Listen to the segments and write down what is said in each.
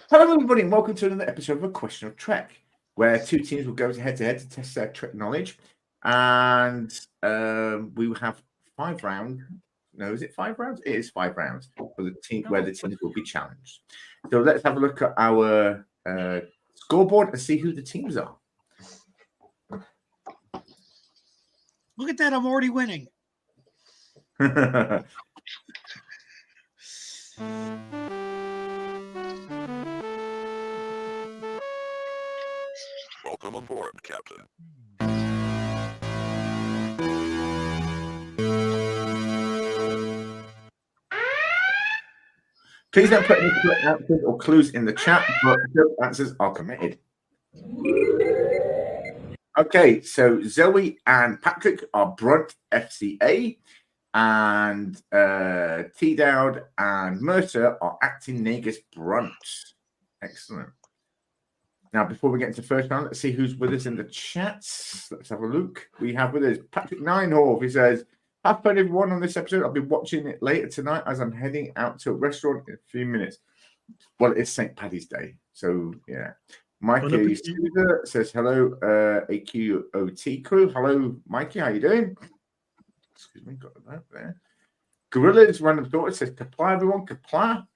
Hello, everybody, and welcome to another episode of A Question of Trek, where two teams will go head-to-head to test their Trek knowledge. And we will have 5 rounds. No, is it 5 rounds? It is 5 rounds for the team where the teams will be challenged. So let's have a look at our scoreboard and see who the teams are. Look at that, I'm already winning. Welcome aboard, Captain. Please don't put any correct answers or clues in the chat, but the answers are permitted. Okay, so Zoe and Patrick are Brunt FCA, and T. Dowd and Mercer are Acting Negus Brunt. Excellent. Now, before we get into the first round, let's see who's with us in the chats. Let's have a look. We have with us Patrick Ninehoff. He says, "Have fun, everyone, on this episode. I'll be watching it later tonight as I'm heading out to a restaurant in a few minutes." Well, it's St. Paddy's Day, so yeah. Mikey says, "Hello, A.Q.O.T. crew. Hello, Mikey. How you doing?" Excuse me, got that there. Gorilla's Random Thought says, "Kapla, everyone. Kapla."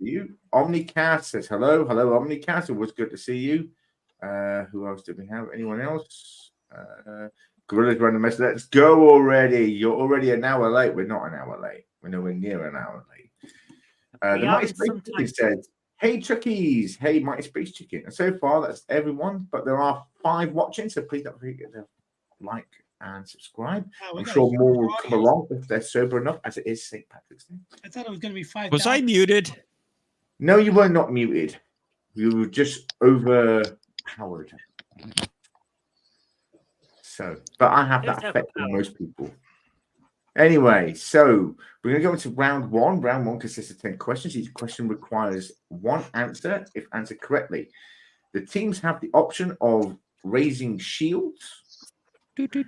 You Omnicast says hello. Hello, Omnicast. It was good to see you. Who else did we have? Anyone else? Gorilla's Random Message. Let's go already. You're already an hour late. We're not an hour late. We're nowhere near an hour late. The Mighty Space Chicken said, "Hey Chuckies, hey Mighty Space Chicken." And so far that's everyone, but there are 5 watching, so please don't forget to like and subscribe. I'm sure more will come along if they're sober enough, as it is St. Patrick's Day. I thought it was going to be 5. Was I muted? No, you were not muted. You were just overpowered. So, but I have that effect on most people. Anyway, so we're going to go into round 1. Round 1 consists of 10 questions. Each question requires 1 answer if answered correctly. The teams have the option of raising shields. Where if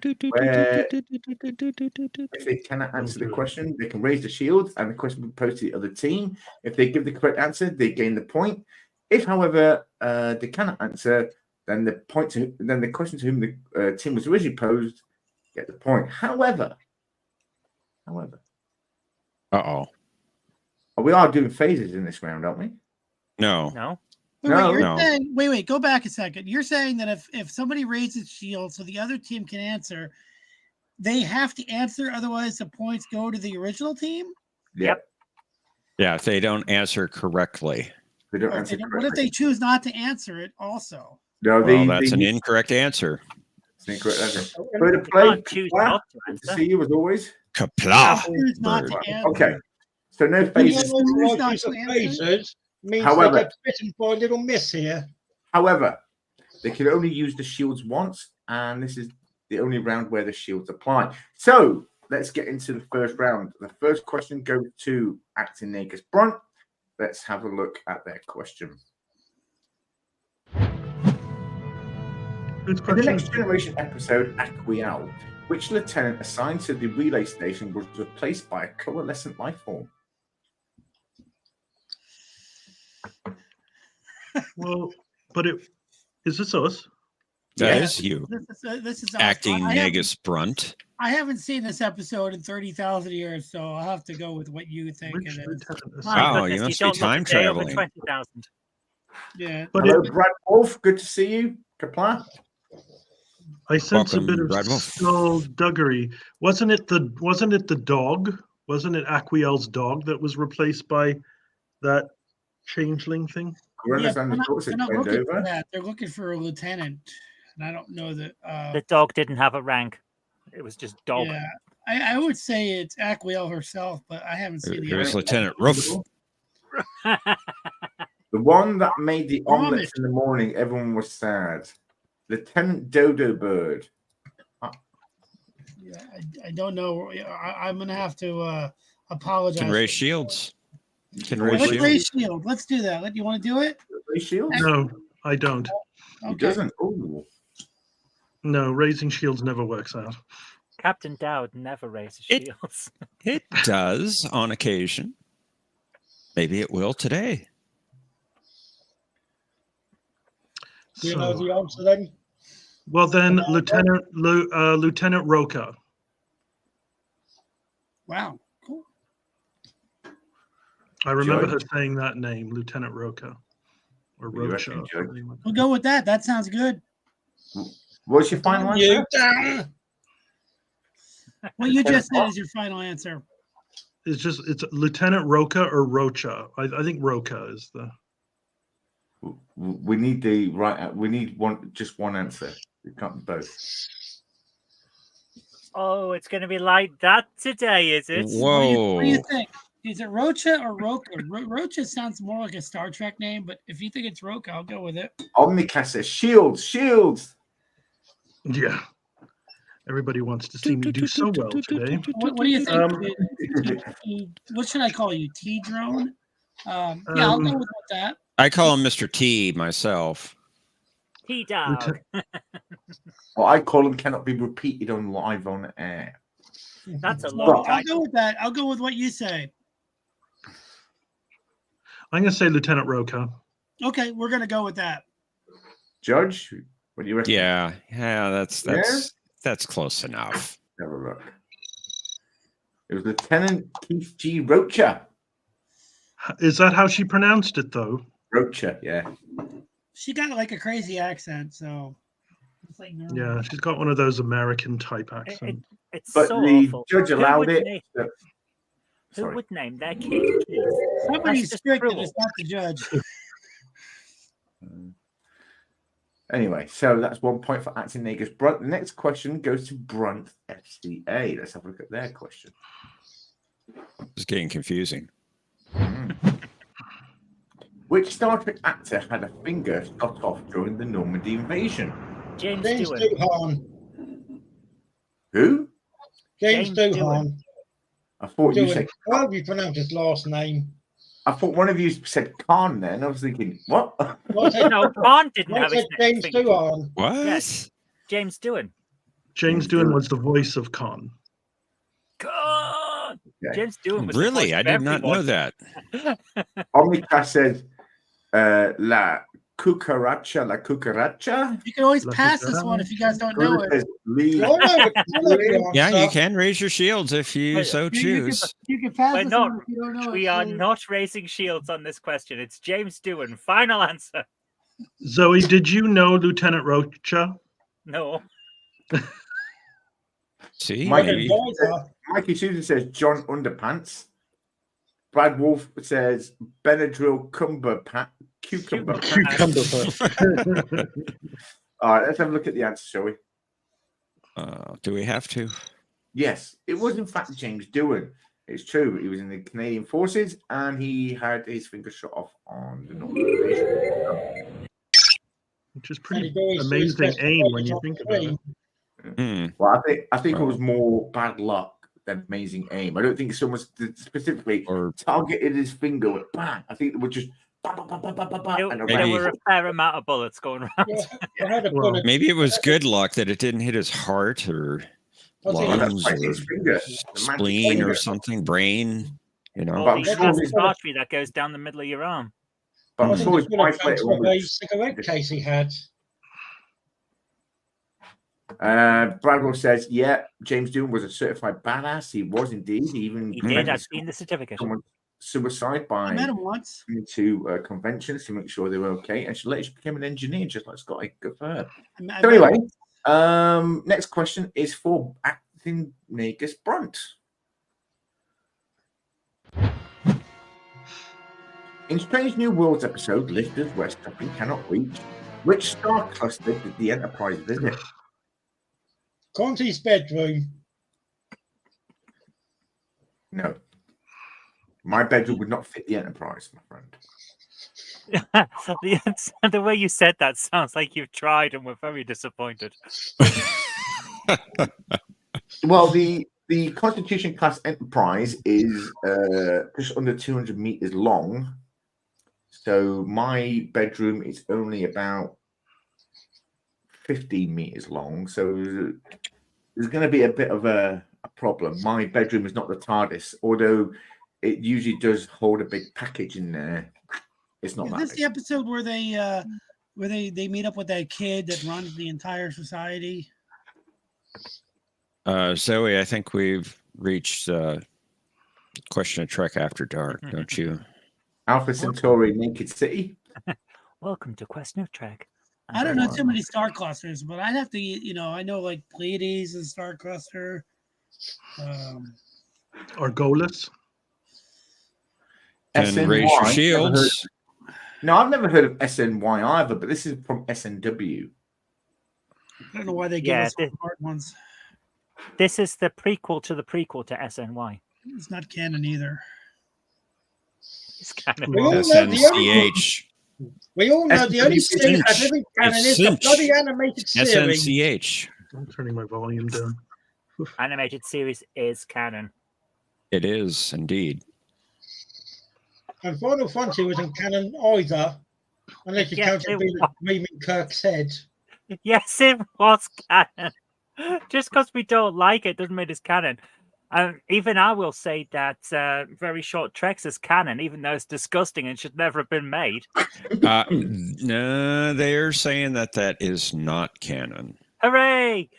they cannot answer the question, they can raise the shield and the question will be posed to the other team. If they give the correct answer, they gain the point. If, however, they cannot answer, then the question to whom the team was originally posed get the point. However, we are doing phases in this round, aren't we? No. Wait, go back a second. You're saying that if somebody raises shield so the other team can answer, they have to answer, otherwise the points go to the original team? Yep. Yeah, if they don't answer correctly. They don't answer correctly. What if they choose not to answer it also? No, that's an incorrect answer. It's an incorrect answer. To play, to see you as always. Kapla. Okay. So no phases. However, they get bitten by a little miss here. However, they can only use the shields once, and this is the only round where the shields apply. So let's get into the first round. The first question goes to Acting Negus Brunt. Let's have a look at their question. In the Next Generation episode, A.Q.O.T, which lieutenant assigned to the relay station was replaced by a coalescent life form? Well, but is this us? That is you. This is Acting Negus Brunt. I haven't seen this episode in 30,000 years, so I'll have to go with what you think it is. Wow, you must be time traveling. 20,000. Yeah. But hello, Brad Wolf. Good to see you. Kapla. I sense Welcome, a bit of Brad Wolf. skullduggery. Wasn't it the dog? Wasn't it A.Q.O.T's dog that was replaced by that changeling thing? Yeah, they're not looking for that. They're looking for a lieutenant, and I don't know that the dog didn't have a rank. It was just dog. Yeah, I would say it's A.Q.O.T herself, but I haven't seen It was Lieutenant Roof. The one that made the omelets in the morning. Everyone was sad. Lieutenant Dodo Bird. Yeah, I don't know. I'm gonna have to apologize. Can raise shields. Raise shield. Let's do that. You want to do it? Raise shield? No, I don't. It doesn't. Ooh. No, raising shields never works out. Captain Dowd never raises shields. It does on occasion. Maybe it will today. Do you know So- the answer then? Well, then, Commander? Lieutenant Roca. Wow. Cool. I remember her Judge? saying that name, Lieutenant Roca. Or What do you Rocha. reckon, Judge? whatever you want. We'll go with that. That sounds good. What's your final answer? Dan. What you just said is your final answer. It's Lieutenant Roca or Rocha. I think Roca is the. We need the right. We need just one answer. We can't be both. Oh, it's going to be like that today, is it? Whoa. What do you think? Is it Rocha or Roca? Rocha sounds more like a Star Trek name, but if you think it's Roca, I'll go with it. Omnicast says shields, shields. Yeah. Everybody wants to see me do so well today. What do you think? What should I call you? T drone? Yeah, I'll go with that. I call him Mr. T myself. T-Dog. What I call them cannot be repeated on live on air. That's a So long I'll time. go with that. I'll go with what you say. I'm going to say Lieutenant Roca. Okay, we're gonna go with that. Judge, what do you reckon? Yeah, that's close enough. Have a look. It was Lieutenant Keith G. Rocha. Is that how she pronounced it, though? Rocha, yeah. She got like a crazy accent, so it's like normal. Yeah, she's got one of those American type accents. It's But so the awful. judge Who allowed would it. name- so- Who Sorry. would name their kid Keith? Somebody's That's just strict and cruel. it's not the judge. Anyway, so that's 1 point for acting Negus Brunt. The next question goes to Brunt FCA. Let's have a look at their question. It's getting confusing. Which Star Trek actor had a finger shot off during the Normandy invasion? James James Stewart. Doohan. Who? James James Doohan. I thought you Doohan. said. How do you pronounce his last name? I thought one of you said Khan. Then I was thinking, what? I said, No, Khan didn't I have his said James finger. Doohan. What? Yes. James Doohan. James Doohan was the voice of Khan. Khan! Okay. James Doohan was the Really? voice I of did not know everyone. that. Omnicast says La Cucaracha. You can always Lucky pass this guy. one if you guys don't know Curtis it. says Lee. I know the Yeah, you answer. can raise your shields if you so choose. You can pass We're this not- one if you don't know We it. are please. not raising shields on this question. It's James Doohan. Final answer. Zoe, did you know Lieutenant Rocha? No. See, Mike maybe. Mikey Susan says John Underpants. Brad Wolf says Benadryl Cucumber. All right, let's have a look at the answer, shall we? Do we have to? Yes, it was in fact James Doohan. It's true. He was in the Canadian Forces and he had his finger shot off on the Northern Invasion. Which is And pretty he goes to his amazing best aim when friends you on think the about it. screen. Well, I think it was more bad luck than amazing aim. I don't think someone specifically Or targeted his finger with bang. I think it would just bah, bah, bah, bah, bah, bah, bah, and There around. were a fair amount of bullets going around. Yeah, I had a Well, bullet. maybe it was good luck that it didn't hit his heart or I think Well, that's lungs why or his finger, the magic spleen finger. or something, brain. You know, Or But I'm the sure gas his- artery that goes down the middle of your arm. But I I'm think sure the his bullet wife later bounced on off a would. cigarette case he had. Bradwell says, yeah, James Doohan was a certified badass. He was indeed. He even He did. prevented I've seen the certificate. someone's suicide by I met him once. coming to conventions to make sure they were okay. And she later became an engineer, just like Scotty. Good for her. I met So him anyway, once. next question is for acting Negus Brunt. In Strange New Worlds episode, Lifters Where Stopping Cannot Reach, which star cluster did the Enterprise visit? Conti's bedroom. No. My bedroom would not fit the Enterprise, my friend. The way you said that sounds like you've tried and we're very disappointed. Well, the Constitution class Enterprise is just under 200 meters long. So my bedroom is only about 15 meters long. So there's going to be a bit of a problem. My bedroom is not the TARDIS, although it usually does hold a big package in there. It's not Is that this big. the episode where they where they meet up with that kid that runs the entire society. Zoe, I think we've reached question of Trek After Dark, don't you? Alpha Centauri, Naked City. Welcome to Question of Trek. I don't know too many star clusters, but I'd have to, I know like Pleiades is a star cluster. Argolis. Can raise your SNY. shields. No, I've never heard of SNY either, but this is from SNW. I don't know why they give us hard ones. This is the prequel to SNY. It's not canon either. It's canon. We all know SNCH. We all know the only thing that isn't canon is the bloody animated series. SNCH. I'm turning my volume down. Animated series is canon. It is indeed. And Final Frontier wasn't canon either, unless you count it being Raymond Kirk's head. Yes, it was canon. Just because we don't like it doesn't mean it's canon. Even I will say that Very Short Treks is canon, even though it's disgusting and should never have been made. No, they're saying that is not canon. Hooray!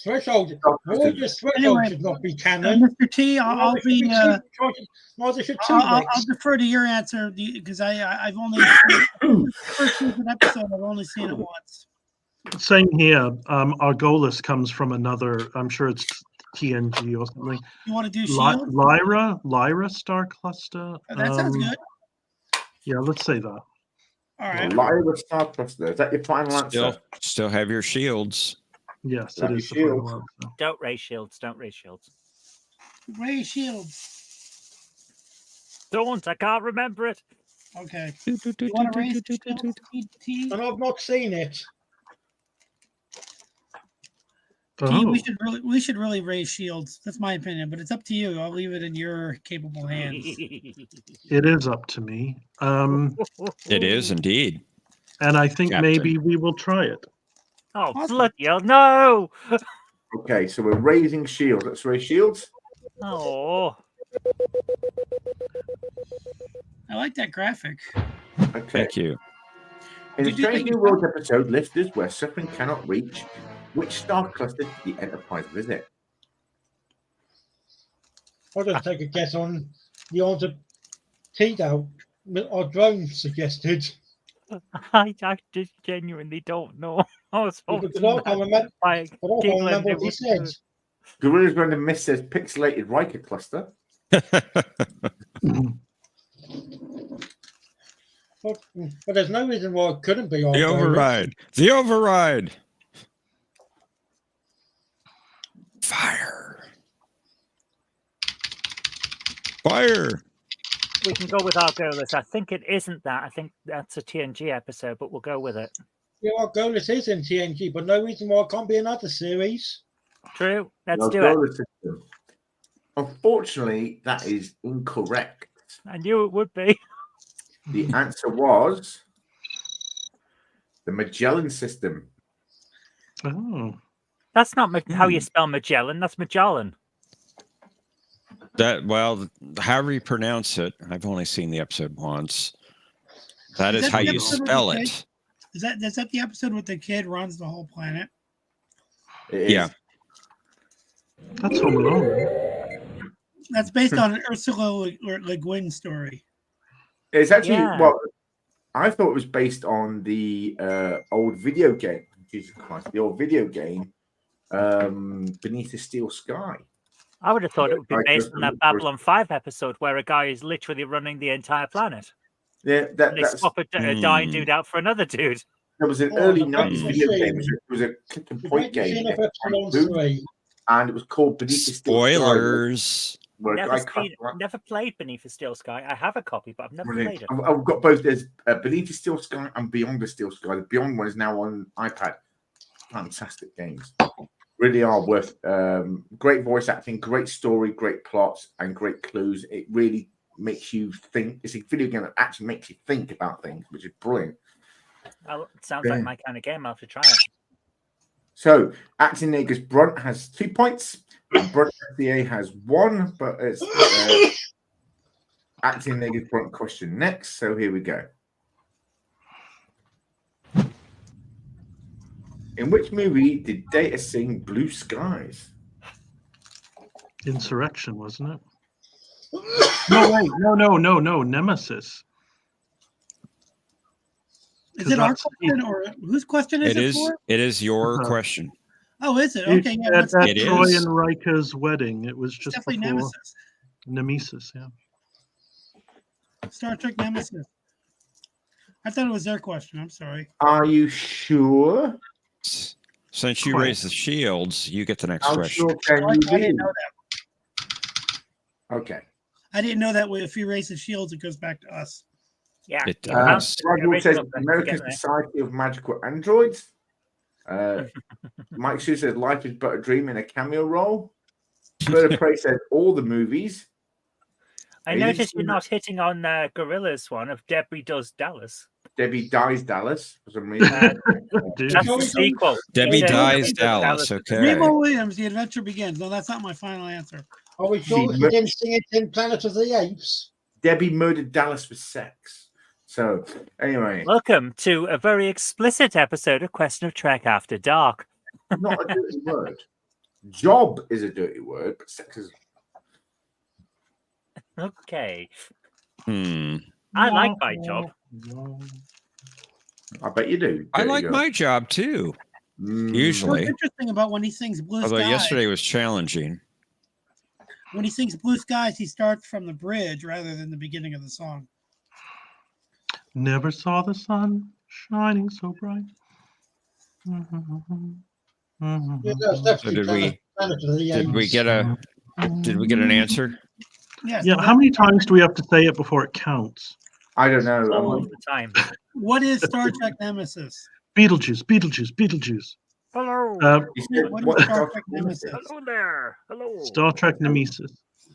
Threshold. Threshold should not be canon. Mr. T, I'll defer to your answer because I've only first season episode. I've only seen it once. Same here. Argolis comes from another. I'm sure it's TNG or something. You want to do Shield? Lyra star cluster. That sounds good. Yeah, let's say that. All right. Lyra star cluster. Is that your final answer? Still have your shields. Yes, That it is is. The final answer. Don't raise shields. Don't raise shields. Ray Shields. Don't. I can't remember it. Okay. You want to raise Shields, T? And I've not seen it. T, we should really raise Shields. That's my opinion, but it's up to you. I'll leave it in your capable hands. It is up to me. It is indeed. And I think Captain. maybe we will try it. Oh, Awesome. bloody hell, no! Okay, so we're raising shields. Let's raise shields. Oh. I like that graphic. Okay. Thank you. In the Did you Strange think- New World episode, Lifters Where Suffering Cannot Reach, which star cluster did the Enterprise visit? I'll just take a guess on the answer T-Dow, our drone suggested. I just genuinely don't know. I was Because I can't remember, what he said. Gorilla's Going to Miss says Pixelated Riker cluster. But there's no reason why it couldn't be. The override. The override. Fire. Fire. We can go with Argolis. I think it isn't that. I think that's a TNG episode, but we'll go with it. Yeah, Argolis is in TNG, but no reason why it can't be another series. True. Let's No, do solar it. system. Unfortunately, that is incorrect. I knew it would be. The answer was the Magellan system. Oh. That's not how you spell Magellan. That's Magellan. However you pronounce it, I've only seen the episode once. That Is is that how the you episode spell with the it. Is that the episode with the kid runs the whole planet? It is. Yeah. That's Home Alone. Right? That's based on an Ursula Le Guin story. It's actually, Yeah. well, I thought it was based on the old video game. Jesus Christ, the old video game, Beneath the Steel Sky. I would have thought it would be Like based the- on that Babylon 5 episode where a guy is literally running the entire planet. Yeah, And they swap a dying dude out for another dude. There was an Oh, early the 90s Great video Machine. game. It was a click and The point Great Machine game. of Epsilon 3. And it was called Beneath the Steel Sky. Spoilers. Where a Never, guy seen, crashed around- never played Beneath the Steel Sky. I have a copy, but I've never Brilliant. played it. I've got both. There's Beneath the Steel Sky and Beyond the Steel Sky. The Beyond one is now on iPad. Fantastic games. Really are worth. Great voice acting, great story, great plots, and great clues. It really makes you think. It's a video game that actually makes you think about things, which is brilliant. Oh, it sounds like my kind of game. I'll have to try it. So, Acting Negus Brunt has 2 points. Brunt FDA has 1, but it's Acting Negus Brunt question next. So here we go. In which movie did Data sing Blue Skies? Insurrection, wasn't it? No, wait, no. Nemesis. Is it our That's- question or whose question is It it is. for? It is your Uh-huh. question. Oh, is it? Okay, yeah. Let's At It Troy is. and Rika's wedding, it was it's just definitely before Nemesis. Nemesis. Yeah. Star Trek Nemesis. I thought it was their question. I'm sorry. Are you sure? Since you Quite. raised the shields, you get the next How question. sure can I you didn't be? know that. Okay. I didn't know that if you raise the shields, it goes back to us. Yeah. It you does. answered the Bradwell says original question, American get there. Society of Magical Androids. Mike Sue says Life is But a Dream in a cameo role. Bird of Prey says all the movies. I Are you noticed you're seeing not hitting on Gorilla's one of Debbie Does Dallas. Debbie Dies Dallas for some reason. Dude. That's the Sorry, sequel. Debbie Debbie Dies Does Dallas. Dallas. Okay. Remo Williams, The Adventure Begins. No, that's not my final answer. Are we sure he didn't sing it in Planet of the Apes? Debbie murdered Dallas with sex. So anyway, Welcome to a very explicit episode of Question of Trek After Dark. not a dirty word. Job is a dirty word, but sex is. Okay. Hmm. I like my job. I bet you do. I dirty like girl. my job too. Mm. Usually. What's interesting about when he sings Blue Although Skies, yesterday was challenging. when he sings Blue Skies, he starts from the bridge rather than the beginning of the song. Never saw the sun shining so bright. Yeah, that's definitely did we- Planet of the Apes. Did we get an answer? Yes. Yeah, how many times do we have to say it before it counts? I don't know. All the time. What is Star Trek Nemesis? Beetlejuice, Beetlejuice, Beetlejuice. Hello. He said, What is what Star Star Trek Trek Nemesis? Nemesis? Hello there. Hello. Star Trek Nemesis.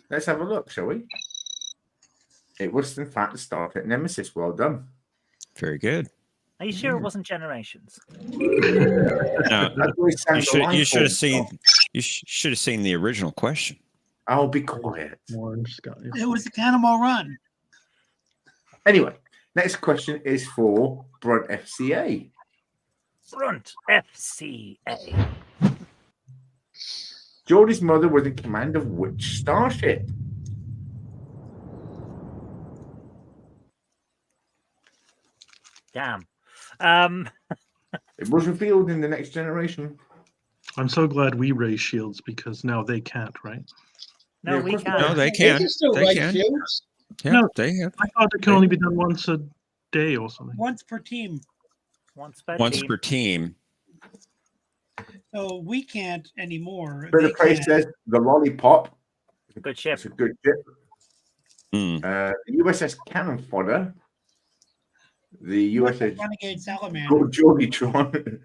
Let's have a look, shall we? It was in fact Star Trek Nemesis. Well done. Very good. Are you sure it wasn't Generations? Now, That's where he sang the line you should for have us. seen should have seen the original question. I'll be quiet. Orange skies. It was the Cannonball Run. Anyway, next question is for Brunt FCA. Front FCA. Geordie's mother was in command of which starship? Damn. It was revealed in The Next Generation. I'm so glad we raise shields because now they can't, right? No, Yeah, of we course can't. No, they They can. can still They raise can. shields. Yeah, No. they have. I thought it can only be done once a day or something. Once per team. Once per Once team. per team. So we can't anymore. But They the place can. says the Lollipop. Good ship. It's a good ship. Hmm. The USS Cannon Fodder. The USS Renegade Salamander. Georgietron.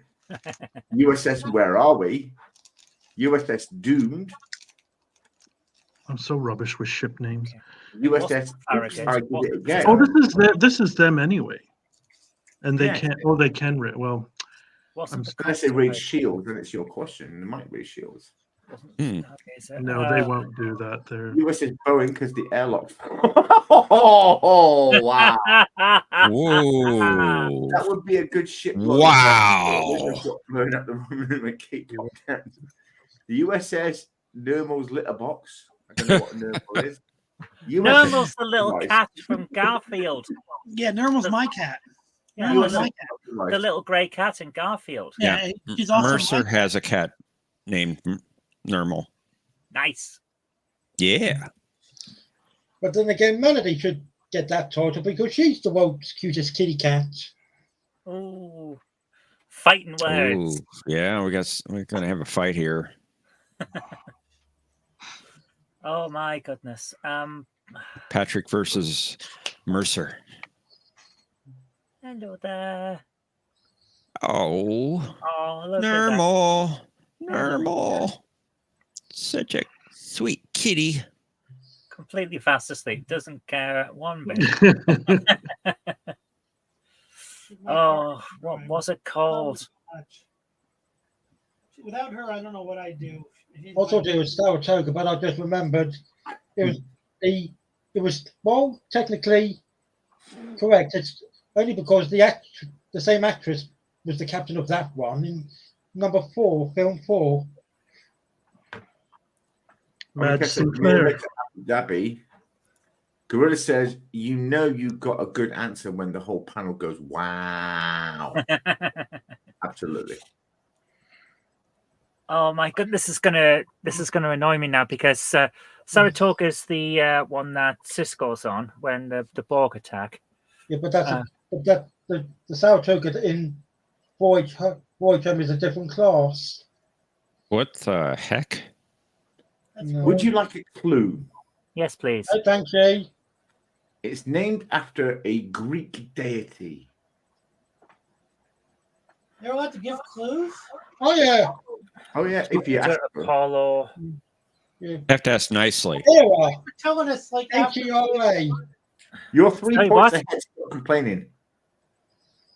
USS Where Are We? USS Doomed. I'm so rubbish with ship names. USS Farragut? I Did It Again. Oh, this is them anyway, and they Yeah. can't. Oh, they can. Well, Wasn't the Unless they cost read of it- shields, then it's your question. They might read shields. wasn't- Hmm. Okay, so, no, they won't do that. They're USS Boeing because the airlock. Oh, wow. Whoa. That would be a good ship. Wow. Blown up the room and Cape Town. The USS Nermal's litter box. I don't know what a Nermal is. Nermal's the little Nice. cat from Garfield. Yeah, Nermal's my cat. Yeah, Nermal's the, my little, cat. Right. the little grey cat in Garfield. Yeah, she's also Mercer my has a cat named Nermal. Nice. Yeah. But then again, Melody should get that title because she's the world's cutest kitty cat. Ooh. Fighting words. Ooh, yeah, we're gonna have a fight here. Oh my goodness. Patrick versus Mercer. Hello there. Oh, Oh, look at that. Nermal. Nermal. Such a sweet kitty. Completely fast asleep. Doesn't care one bit. Oh, what was it called? Without her, I don't know what I'd do. I thought it was Saratoga, but I just remembered it was well technically correct. It's only because the same actress was the captain of that one, and number 4, film 4. Madge Like I said, Sinclair. near Abu Dhabi, Gorilla says, you know you got a good answer when the whole panel goes, wow. Absolutely. Oh my goodness, this is gonna annoy me now because Saratoga is the one that Cisco's on when the Borg attack. Yeah, but the Saratoga in Voyage Home is a different class. What the heck? No. Would you like a clue? Yes, please. Hey, thank you. It's named after a Greek deity. You're allowed to give clues? Oh yeah. Oh, yeah. If you ask for it. Apollo. You have to ask nicely. Hera. You're telling us like after H-E-R-A. You're 3 Hey, points what? ahead. Stop complaining.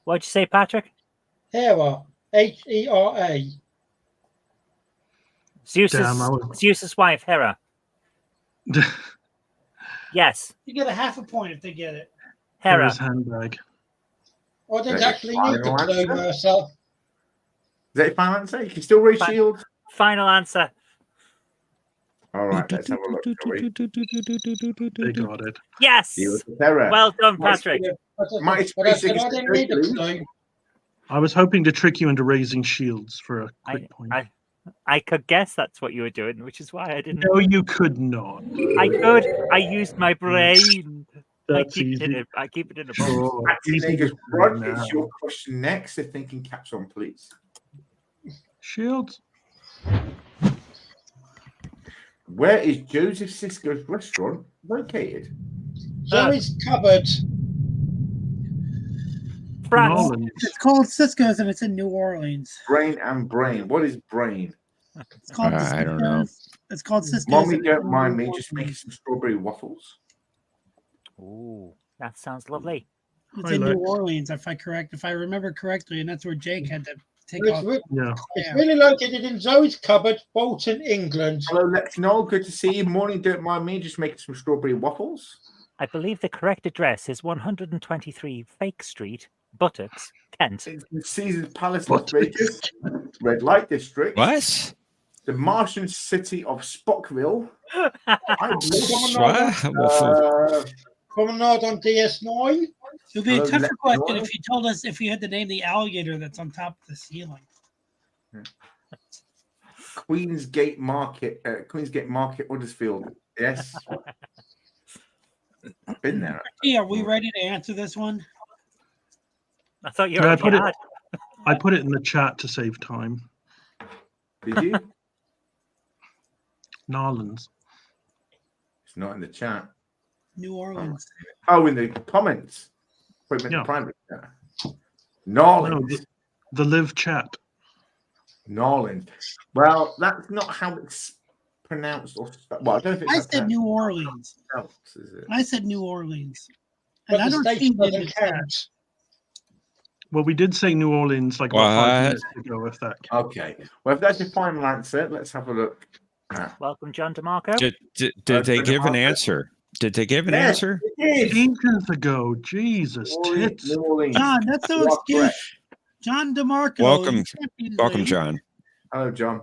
What'd you say, Patrick? Hera. H-E-R-A. Zeus's wife, Hera. Yes, you get a half a point if they get it. Hera. Hera's handbag. I didn't That actually your need the final clue, answer? Mercer. Is that your final answer? You can still raise Fine. shield. Final answer. All right, let's have a look. Shall we? They got it. Yes. Deal with Sarah. Well done, Nice. Patrick. Might But I be said I didn't need the 60 clue. I was hoping to trick you into raising shields for a quick point. I could guess that's what you were doing, which is why I didn't. No, you could not. I could. I used my brain. That's easy. I keep it in a box. Sure. Acting Easy Naked to Rod, now. it's your question next. If thinking caps on, please. Shields. Where is Joseph Sisko's restaurant located? Zoe's cupboard. France. Nolan. It's called Cisco's and it's in New Orleans. Brain and brain. What is brain? It's called I don't know. It's called Cisco's. Mommy, and it's don't in mind New me. Just Orleans. making some strawberry waffles. Ooh, that sounds lovely. It's Hi, in New Lex. Orleans, if I remember correctly, and that's where Jake had to take It's, off. Yeah. it's really located in Zoe's cupboard, Bolton, England. Hello, Lex Noel. Good to see you. Morning, don't mind me. Just making some strawberry waffles. I believe the correct address is 123 Fake Street, Buttocks, Kent. It's the Caesar's Palace, Las Vegas. Red Light District. What? The Martian city of Spockville. Promenade on DS9. It would be a Hello, tougher Lex question Noel. if you told us if you had to name the alligator that's on top of the ceiling. Queensgate Market, Huddersfield. Yes. I've been there. Hey, are we ready to answer this one? I thought you Yeah, already had. I put it in the chat to save time. Did you? Nolans. It's not in the chat. New Orleans. Oh, in the comments. Wait a minute, Yeah. private chat. Nolans. No, the live chat. Nolans. Well, that's not how it's pronounced. Well, I don't think I that's said how New Orleans. it's pronounced, is it? I said New Orleans. But And I the don't station think they doesn't did that. count. Well, we did say New Orleans like about 5 What? minutes ago, if that counts. Okay. Well, if that's your final answer, let's have a look. Welcome, John DeMarco. Did they give an answer? Did they give an Yes, answer? it is. Ages ago. Jesus, tits. New Orleans. John, that's no You are excuse. correct. John DeMarco. Welcome. Champions Welcome, League. John. Hello, John.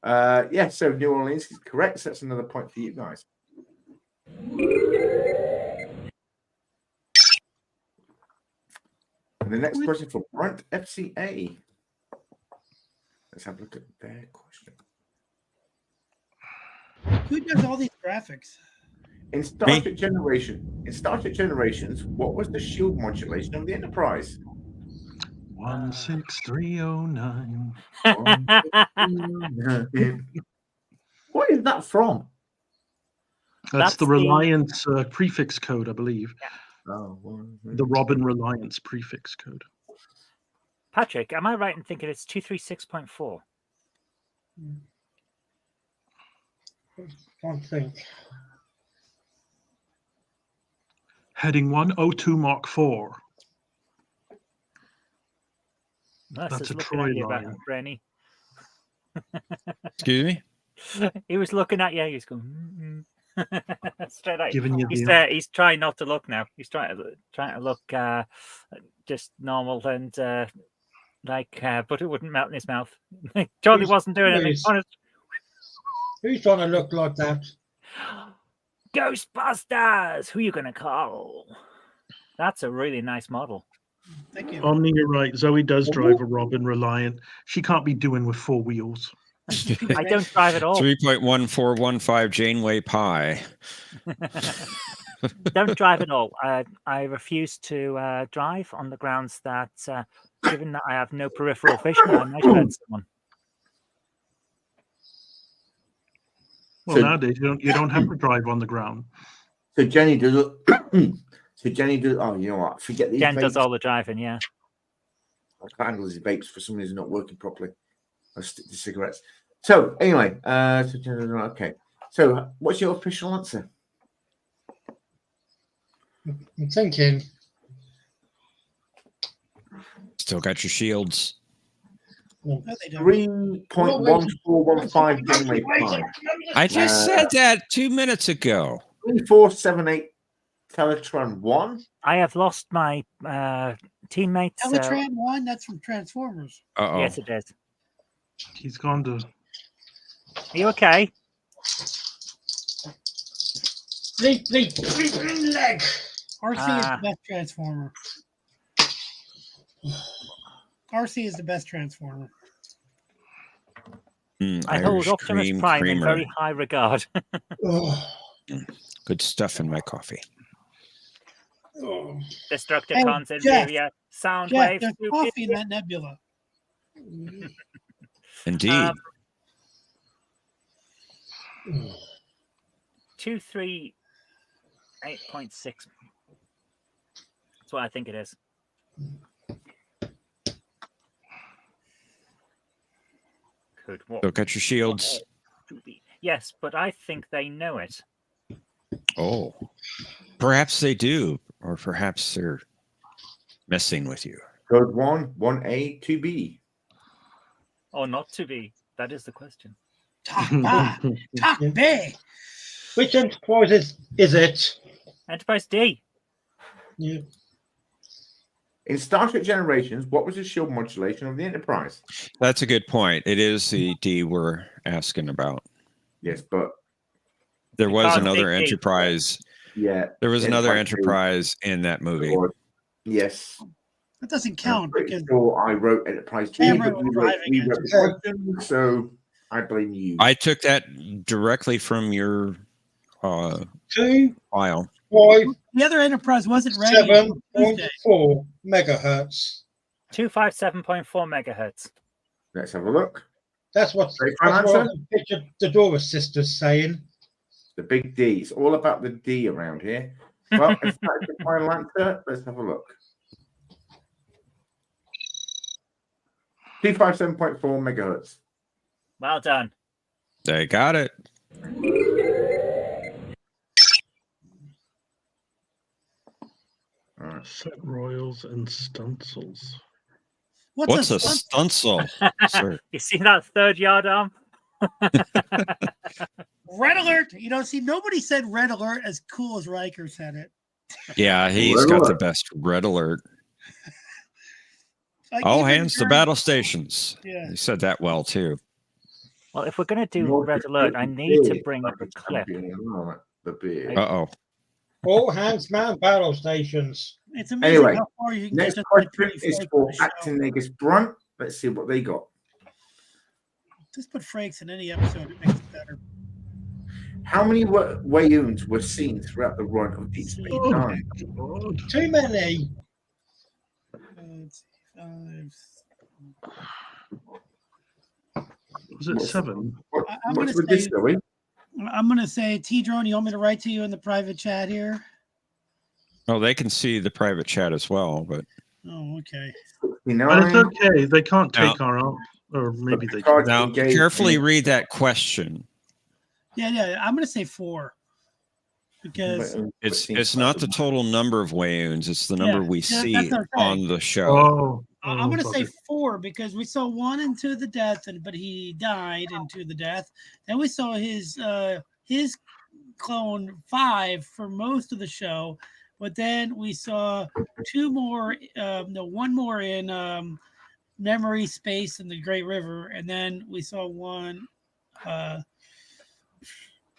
Yeah, so New Orleans is correct. So that's another point for you guys. And the next question for Brunt FCA. Let's have a look at their question. Who does all these graphics? In Star Trek Generations, what was the shield modulation of the Enterprise? 16309. What is that from? That's That's the the- Reliance prefix code, I believe. Oh, The Robin Reliance prefix code. Patrick, am I right in thinking it's 236.4? Can't think. Heading 102 Mark 4. Mercer's That's a looking Troy at you, line. Brainy. Excuse me? He was looking at you. He's going straight at you. Giving you the He's trying not to look now. He's trying to look just normal and like butter wouldn't melt in his mouth. Charlie Who's- wasn't doing who anything. is? Honest. Who's trying to look like that? Ghostbusters! Who you gonna call? That's a really nice model. Thank you. Omni, you're right. Zoe does drive a Robin Reliant. She can't be doing with 4 wheels. I don't drive at all. 3.1415 Janeway Pi. Don't drive at all. I refuse to drive on the grounds that, given that I have no peripheral vision, I might hurt someone. Well, So- nowadays you don't have to drive on the ground. So Jenny does. So Jenny does. Oh, you know what? Forget these. Jen vapes. does all the driving, yeah. I can't handle these vapes for some reason not working properly. I'll stick to cigarettes. So anyway, okay. So what's your official answer? I'm thinking. Still got your shields. No, they don't. 3.1415 Janeway Pi. I just said that 2 minutes ago. 3478 Teletron 1. I have lost my teammates. Teletran 1, that's from Transformers. Uh-oh. Yes, it is. He's gone to. Are you okay? Leap leg. RC is Ah. the best Transformer. RC is the best Transformer. I hold Irish Optimus cream Prime in creamer. very high regard. Oh, Good stuff in my coffee. oh. Destructicons, Jeff, Inferior, Sound Jeff, Waves. there's coffee in that nebula. Indeed. 238.6. That's what I think it is. Could what? Still got your shields. Yes, but I think they know it. Oh. Perhaps they do. Or perhaps they're messing with you. Code 1, 1A, 2B. Or not to be. That is the question. Talk big. Which Enterprise is it? Enterprise D. Yeah. In Star Trek Generations, what was the shield modulation of the Enterprise? That's a good point. It is the D we're asking about. Yes, but There was Because another they- Enterprise. yeah. There was another Enterprise Enterprise in that movie. or- Yes. That doesn't I'm count pretty because sure I wrote Enterprise D, Cameron but was we wrote driving the it. question, so I blame you. I took that directly from your 2, file. 5, the other Enterprise wasn't ready. until Tuesday. 7.4 megahertz. 257.4 megahertz. Let's have a look. That's what Great final I answer. can picture the Dora sisters saying. The big D. It's all about the D around here. Well, if that's the final answer, let's have a look. 257.4 megahertz. Well done. They got it. All right. Set royals and stunsels. What's a stunt? stunsel, sir? You see that third yard arm? Red alert? You know, see, nobody said red alert as cool as Riker said it. Yeah, he's Red got the alert. best red alert. Like, All even hands to during- battle stations. Yeah. He said that well too. Well, if we're going to do North red alert, I Dakota need to beard, bring up like a clip. champion in the beard. Uh-oh. All hands man battle stations. It's amazing Anyway, how far you can Next get. question is for Acting Negus Brunt. Let's see what they got. Just put Frakes in any episode; it makes it better. How many Wayuns were seen throughout the run of Deep Space Oh, Nine? God. Too many. Let's see, 5. Was it 7? I'm What's gonna with this, say- Zoe? I'm gonna say T-Drone. You want me to write to you in the private chat here? Oh, they can see the private chat as well, but Oh, okay. But it's 69. okay. They can't Now- take our out. Or maybe they Picard can. now engaged carefully in- read that question. Yeah. I'm gonna say 4 because It's not the total number of Wayuns, it's the number Yeah, we yeah, see that's what I'm saying. on the show. Oh. I'm gonna say okay. 4 because we saw 1 into the death, but he died into the death. Then we saw his clone 5 for most of the show, but then we saw 2 more, no, 1 more in Memory, Space, and the Great River, and then we saw one.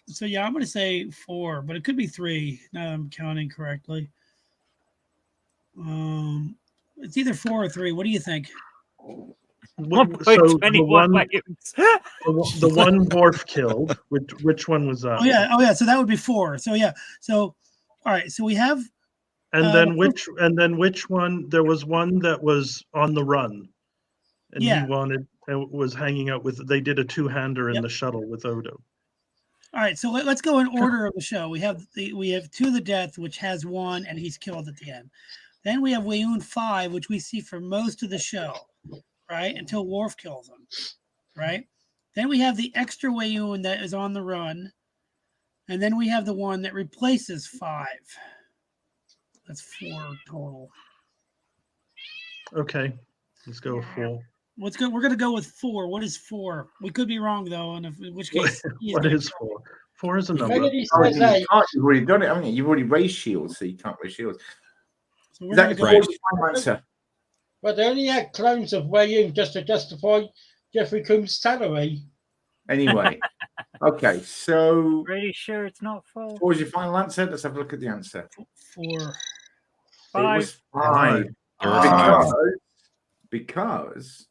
So yeah, I'm going to say 4, but it could be 3. Now that I'm counting correctly. It's either 4 or 3. What do you think? So the 1.21 wagons. the one Worf killed. Which one was that? Oh yeah. So that would be 4. So yeah. So all right. So we have. And then which one? There was one that was on the run, and Yeah. he was hanging out with. They did a 2-hander in Yep. the shuttle with Odo. All right. So let's go in order of the show. We have To the Death, which has 1, and he's killed at the end. Then we have Weyoun 5, which we see for most of the show, right? Until Worf kills him, right? Then we have the extra Weyoun that is on the run. And then we have the one that replaces 5. That's 4 total. Okay, let's go with 4. Let's go. We're going to go with 4. What is 4? We could be wrong, though, and in which case... What is 4? 4 is a number. Maybe he Oh, says you 8. can't, you've already done it, haven't you? You've already raised shields, so you can't raise shields. So Is we're that going to your go... final answer? But they only had clones of Weyoun just to justify Jeffrey Combs' salary. Anyway, okay, so Pretty sure it's not 4. what was your final answer? Let's have a look at the answer. 4. It 5. was 5. There were 5. Because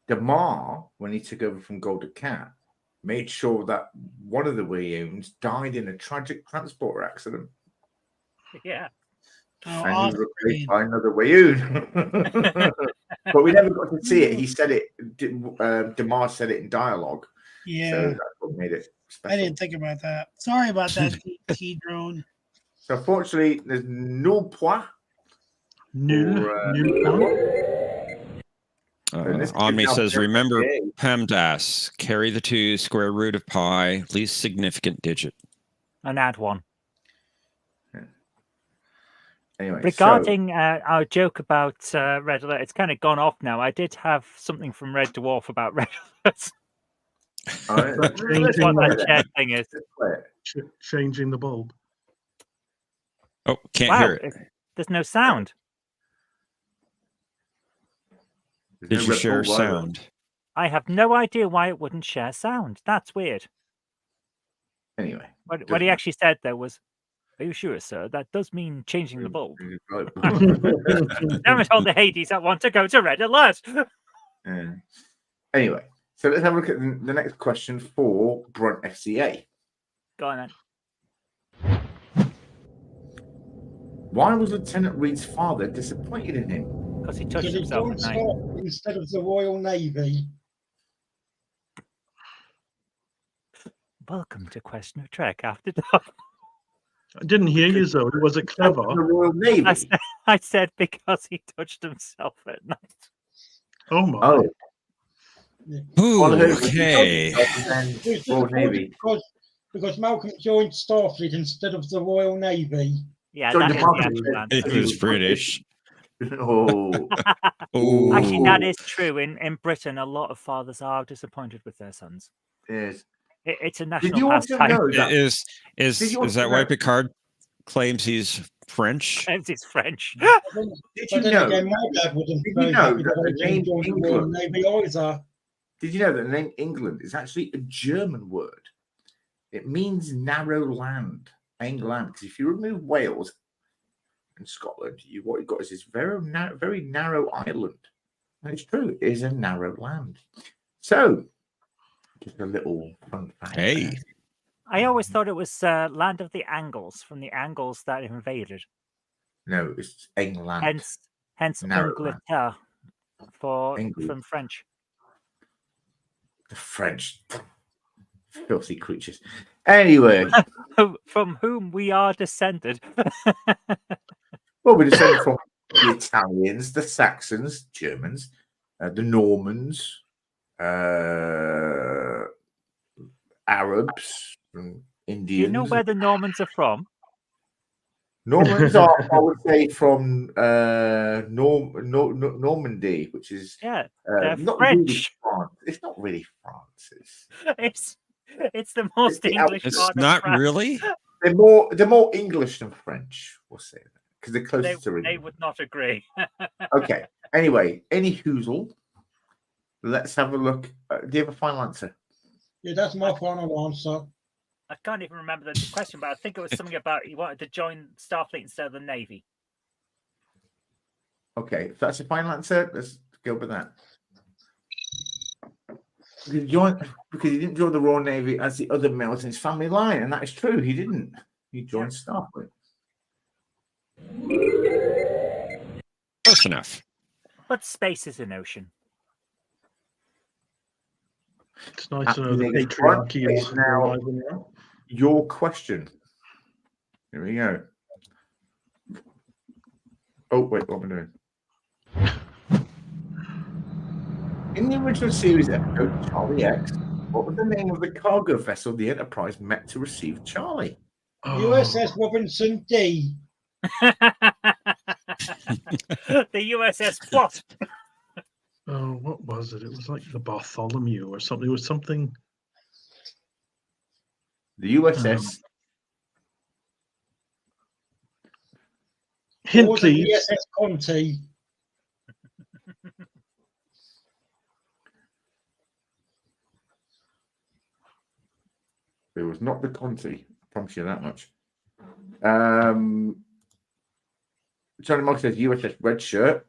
Damar, when he took over from Golden Cat, made sure that one of the Williams died in a tragic transport accident. Yeah. Oh, And he off was screen. replaced by another Weyoun. But we never got to see it. He said it, Damar said it in dialogue. Yeah. So that's what made it special. I didn't think about that. Sorry about that, T-Drone. So unfortunately, there's no point. Nul. Omni says, remember PEMDAS, carry the 2, square root of pi, least significant digit. And add 1. Anyway, Regarding our joke about Red Alert, it's kind of gone off now. I did have something from Red Dwarf about Red Alert. Right. What that chat thing is. Changing the bulb. Oh, can't hear it. There's no sound. Did you share sound? I have no idea why it wouldn't share sound. That's weird. Anyway. What he actually said there was, "Are you sure, sir? That does mean changing the bulb." Damn it, all the Hades that want to go to Red Alert. Anyway, so let's have a look at the next question for Brunt FCA. Go on then. Why was Lieutenant Reed's father disappointed in him? Because he touched Because he himself joined at night. Scott instead of the Royal Navy. Welcome to Question of Trek After Dark. I didn't hear you, Zoe. Was it clever? The Royal Navy. I said because he touched himself at night. Oh my. Oh. Ooh, Well, okay. Royal Navy. Because Malcolm joined Starfleet instead of the Royal Navy. Yeah, Joined that the is the Marvel actual Navy. answer. It was British. Oh. Oh. Actually, that is true. In Britain, a lot of fathers are disappointed with their sons. Yes. It's a Did national you also pastime. know that? Is Did you also that why know- Picard claims he's French? It's French. Did But you then know? again, my dad wasn't Did you very know happy that that the I name joined the Royal England- Navy either. Did you know that the name England is actually a German word? It means narrow land, England. Because if you remove Wales and Scotland, what you've got is this very narrow island. And it's true, it is a narrow land. So, just a little fun fact. Hey. I always thought it was Land of the Angles, from the Angles that invaded. No, it's England. Hence Narrow Angleterre England. from French. The French. Filthy creatures. Anyway. From whom we are descended. Well, we're descended from the Italians, the Saxons, Germans, the Normans, Arabs, and Indians. Do you know where the Normans are from? Normans are, I would say, from Normandy, which is Yeah, they're not really French. France. It's not really France. It's the most the English It's part not of France. really? They're more English than French. We'll say that because they're closer to They England. would not agree. Okay. Anyway, any hoozle. Let's have a look. Do you have a final answer? Yeah, that's my final answer. I can't even remember the question, but I think it was something about he wanted to join Starfleet instead of the Navy. Okay, if that's your final answer, let's go with that. Because he didn't join the Royal Navy as the other males in his family line, and that is true. He didn't. He joined Starfleet. Close enough. But space is an ocean. It's nice to know the Niggas patriarchy Brunt is is now alive and well. your question. Here we go. Oh, wait, what am I doing? In the original series episode Charlie X, what was the name of the cargo vessel the Enterprise met to receive Charlie? USS Robinson D. The USS what? Oh, what was it? It was like the Bartholomew or something. It was something. The USS. Hint, Or was it please. USS Conti? It was not the Conti. I promise you that much. Johnny Mark says USS Red Shirt.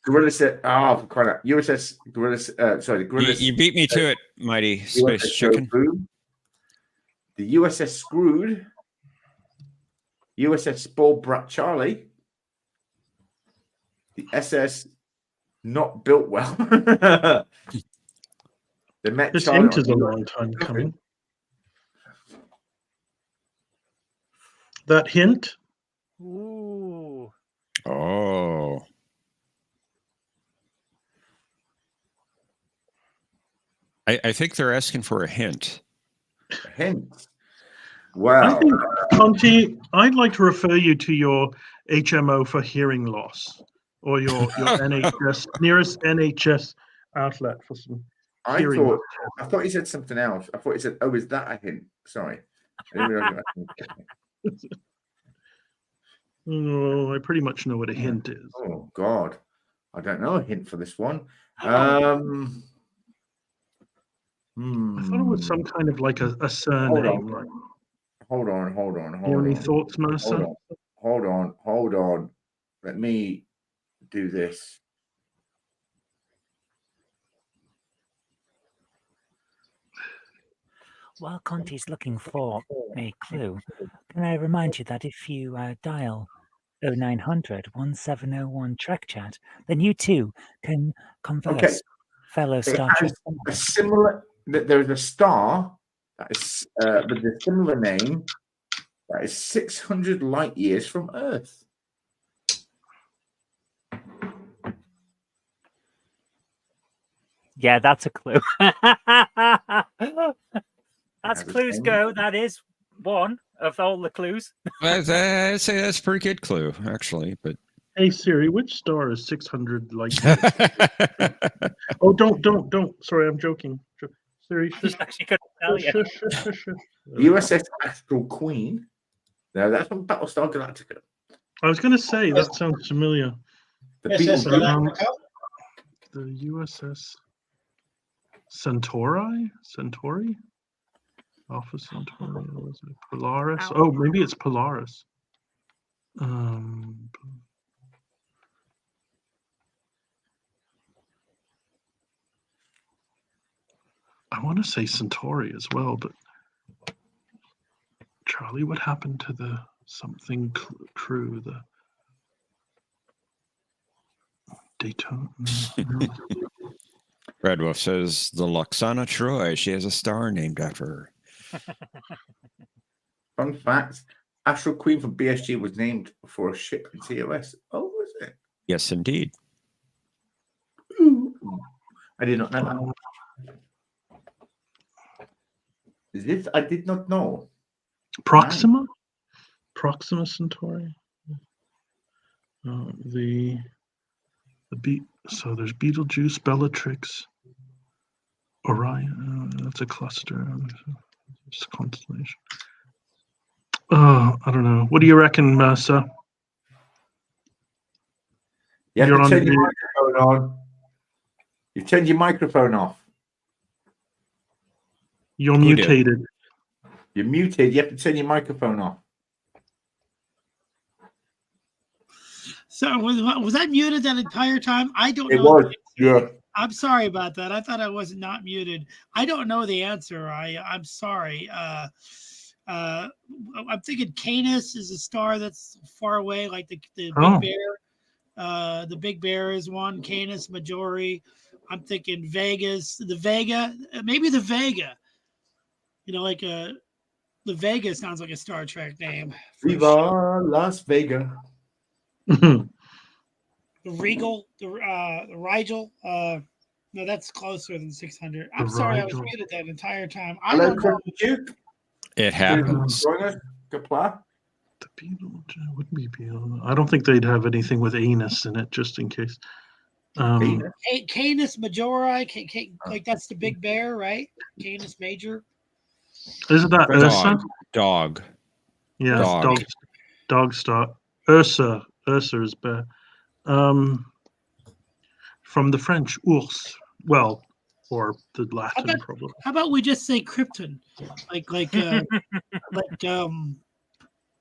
Gorilla said, for crying out. USS Gorilla. Sorry, the Gorilla. You beat me to it, mighty space USS chicken. Tofu, the USS Screwed. USS Spoiled Brat Charlie. The SS Not Built Well. They met This Charlie hint on is a long time Tofu. coming. That hint? Ooh. Oh. I think they're asking for a hint. A hint. I Wow. think, Conti, I'd like to refer you to your HMO for hearing loss or your NHS, nearest NHS outlet for some I hearing. thought he said something else. I thought he said, "Oh, is that a hint?" Sorry. I didn't realize that. Oh, I pretty much know what a hint is. Oh God, I don't know a hint for this one. I thought it was some kind of like a surname. Hold on. Do you have any thoughts, Mercer? Hold on. Let me do this. While Conti's looking for a clue, can I remind you that if you dial 0900 1701 Trek Chat, then you too can converse, Okay. fellow It Star Trek. has a similar. There is a star that is with a similar name that is 600 light years from Earth. Yeah, that's a clue. That's clues go. That is one of all the clues. I'd say that's a pretty good clue, actually. But Hey Siri, which star is 600 light years? Oh, don't. Sorry, I'm joking. Siri, shush. She couldn't tell you. Shush. USS Astral Queen. No, that's from Battlestar Galactica. I was going to say, that sounds familiar. The SS Beetle- Galactica. The USS Centauri? Alpha Centauri? Or was it Polaris? Oh, maybe it's Polaris. I want to say Centauri as well, but Charlie, what happened to the something crew? The Daytona. Red Wolf says the Loxana Troy. She has a star named after her. Fun fact: Astral Queen from BSG was named for a ship in TOS. Oh, was it? Yes, indeed. Ooh. I did not know that. This I did not know. Proxima? Proxima Centauri? So there's Betelgeuse, Bellatrix, Orion. That's a cluster. It's a constellation. I don't know. What do you reckon, Mercer? You have You're to on turn your mute. microphone on. You've turned your microphone off. You're Who did? mutated. You're muted. You have to turn your microphone off. So was I muted that entire time? I don't It know. was. Yeah. I'm sorry about that. I thought I was not muted. I don't know the answer. I'm sorry. I'm thinking Canis is a star that's far away, like the Big Oh. Bear. The Big Bear is one. Canis Majori. I'm thinking Vegas, the Vega, maybe the Vega. You know, like the Vega sounds like a Star Trek name. for Viva sure. Las Vegas. The Regal, the Rigel. No, that's closer than 600. I'm The sorry, I was Rigel. muted that entire time. I Hello, don't know. Duke. It happens. Join us. Good play. The Beetle wouldn't be Beetle. I don't think they'd have anything with anus in it, just in case. Venus. Canis Majori, like that's the Big Bear, right? Canis Major. Isn't that Ursa? Dog. Yeah, Dog. dog star. Ursa is bear. From the French, ours. Well, or the Latin, probably. How about we just say Krypton, like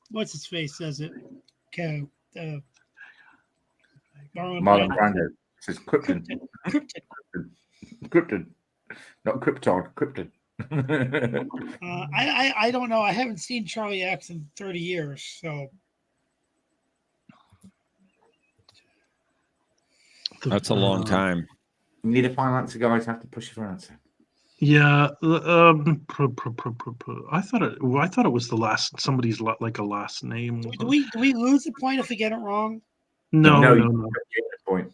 what's his face says it? Okay, Marlon Brando says Krypton. Krypton. Not Krypton. Krypton. I don't know. I haven't seen Charlie X in 30 years, so That's a long time. You need a final answer, guys. I have to push you for an answer. Yeah. I thought it was the last somebody's like a last name. do we lose a point if we get it wrong? No. You get the point.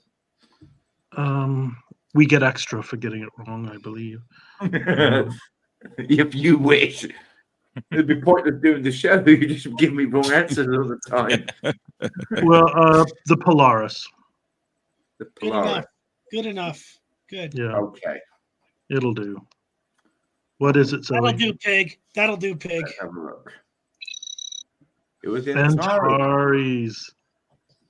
We get extra for getting it wrong, I believe. If you wish. It'd be pointless doing the show. You just give me wrong answers all the time. Well, the Polaris. The Good Polaris. enough. Good enough. Good. Yeah, Okay. it'll do. What is it, Zoe? That'll do, pig. That'll do, pig. Let's have a look. It was in Antares.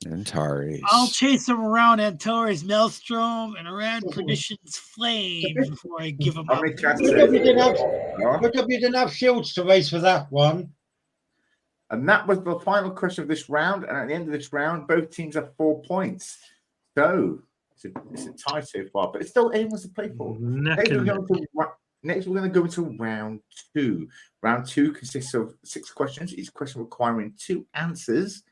Antares. I'll chase him around Antares Maelstrom and around Perdition's flame before I give him How up. many Look chances? up, you didn't have shields to race for that one. And that was the final question of this round. And at the end of this round, both teams have 4 points. So it's a tie so far, but it's still anyone's to play for. Next, we're going to go into round 2. Round 2 consists of 6 questions, each question requiring 2 answers.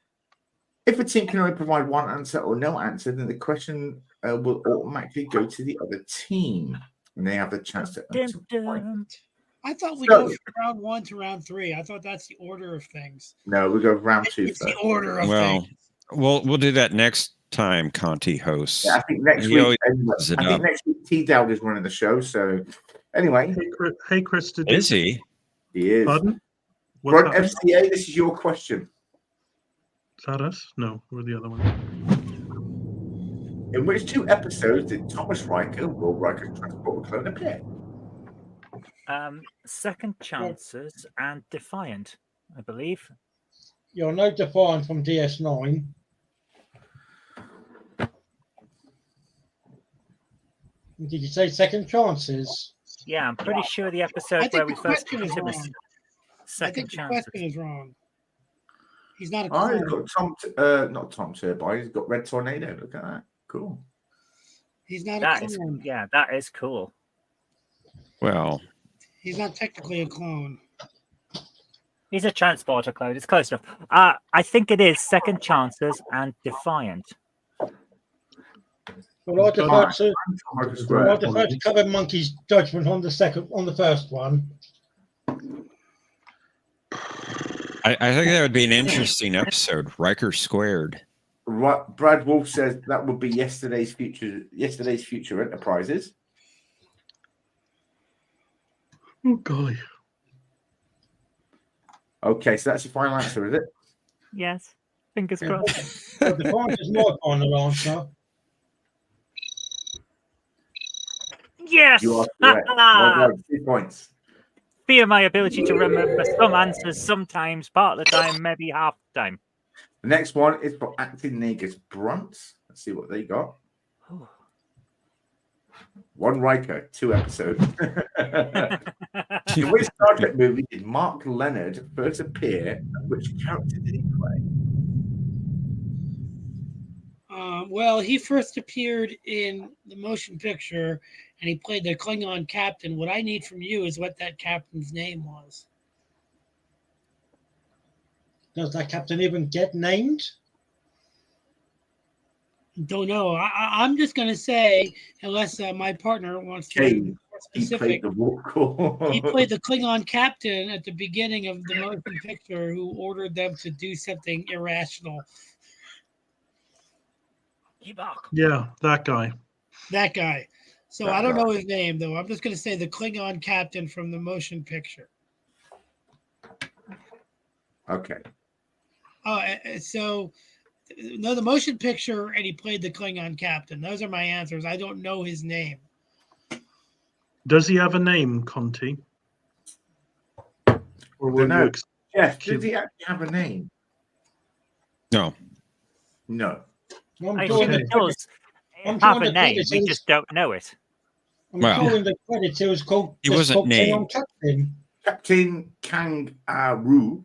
If a team can only provide 1 answer or no answer, then the question will automatically go to the other team, and they have the chance to earn some points. I thought we go from round 1 to round 3. I thought that's the order of things. No, we go round 2 It's first. the order of things. We'll do that next time. Conti hosts. Yeah, I think next week. Next week T Dowd is running the show. So anyway, hey Chris, is he? He is. Pardon? Grunt FCA, this is your question. Is that us? No, we're the other one. In which 2 episodes did Thomas Riker, Will Riker's transporter clone, appear? Second Chances and Defiant, I believe. You're no Defiant from DS9. Did you say Second Chances? Yeah, I'm pretty sure the episode where we first question is him is wrong. Second I think the Chances. question is wrong. He's not a Oh, he's clone. got not Tom Turbine. He's got Red Tornado. Look at that. Cool. He's not a That is, clone. yeah, that is cool. Well, He's not technically a clone. He's a transporter clone. It's close enough. I think it is Second Chances and Defiant. Well, I defer to Covered Monkey's judgment on the first one. I think that would be an interesting episode. Riker Squared. Brad Wolf says that would be yesterday's future enterprises. Oh golly. Okay, so that's your final answer, is it? Yes. Fingers crossed. Well, Defiant is my final answer. Yes. You are correct. Well done. 2 points. Fear my ability to remember some answers sometimes, part of the time, maybe half the time. The next one is for Acting Negus Brunt. Let's see what they got. One Riker, 2 episodes. In which Star Trek movie did Mark Leonard first appear, and which character did he play? Well, he first appeared in the motion picture, and he played the Klingon captain. What I need from you is what that captain's name was. Does that captain even get named? Don't know. I'm just going to say, unless my partner wants to be more He specific, played the vocal. he played the Klingon captain at the beginning of the motion picture who ordered them to do something irrational. Yeah, that guy. That guy. So That I don't guy. know his name, though. I'm just going to say the Klingon captain from the motion picture. Okay. So no, the motion picture, and he played the Klingon captain. Those are my answers. I don't know his name. Does he have a name, Conti? Or will Dunno. you Jeff, does he actually have a name? No. No. I'm I calling think the it does I'm have calling a the name. credits. We just don't know it. I'm Well, calling the credits. It was called. he just wasn't called Klingon named. Captain. Captain Kangaroo.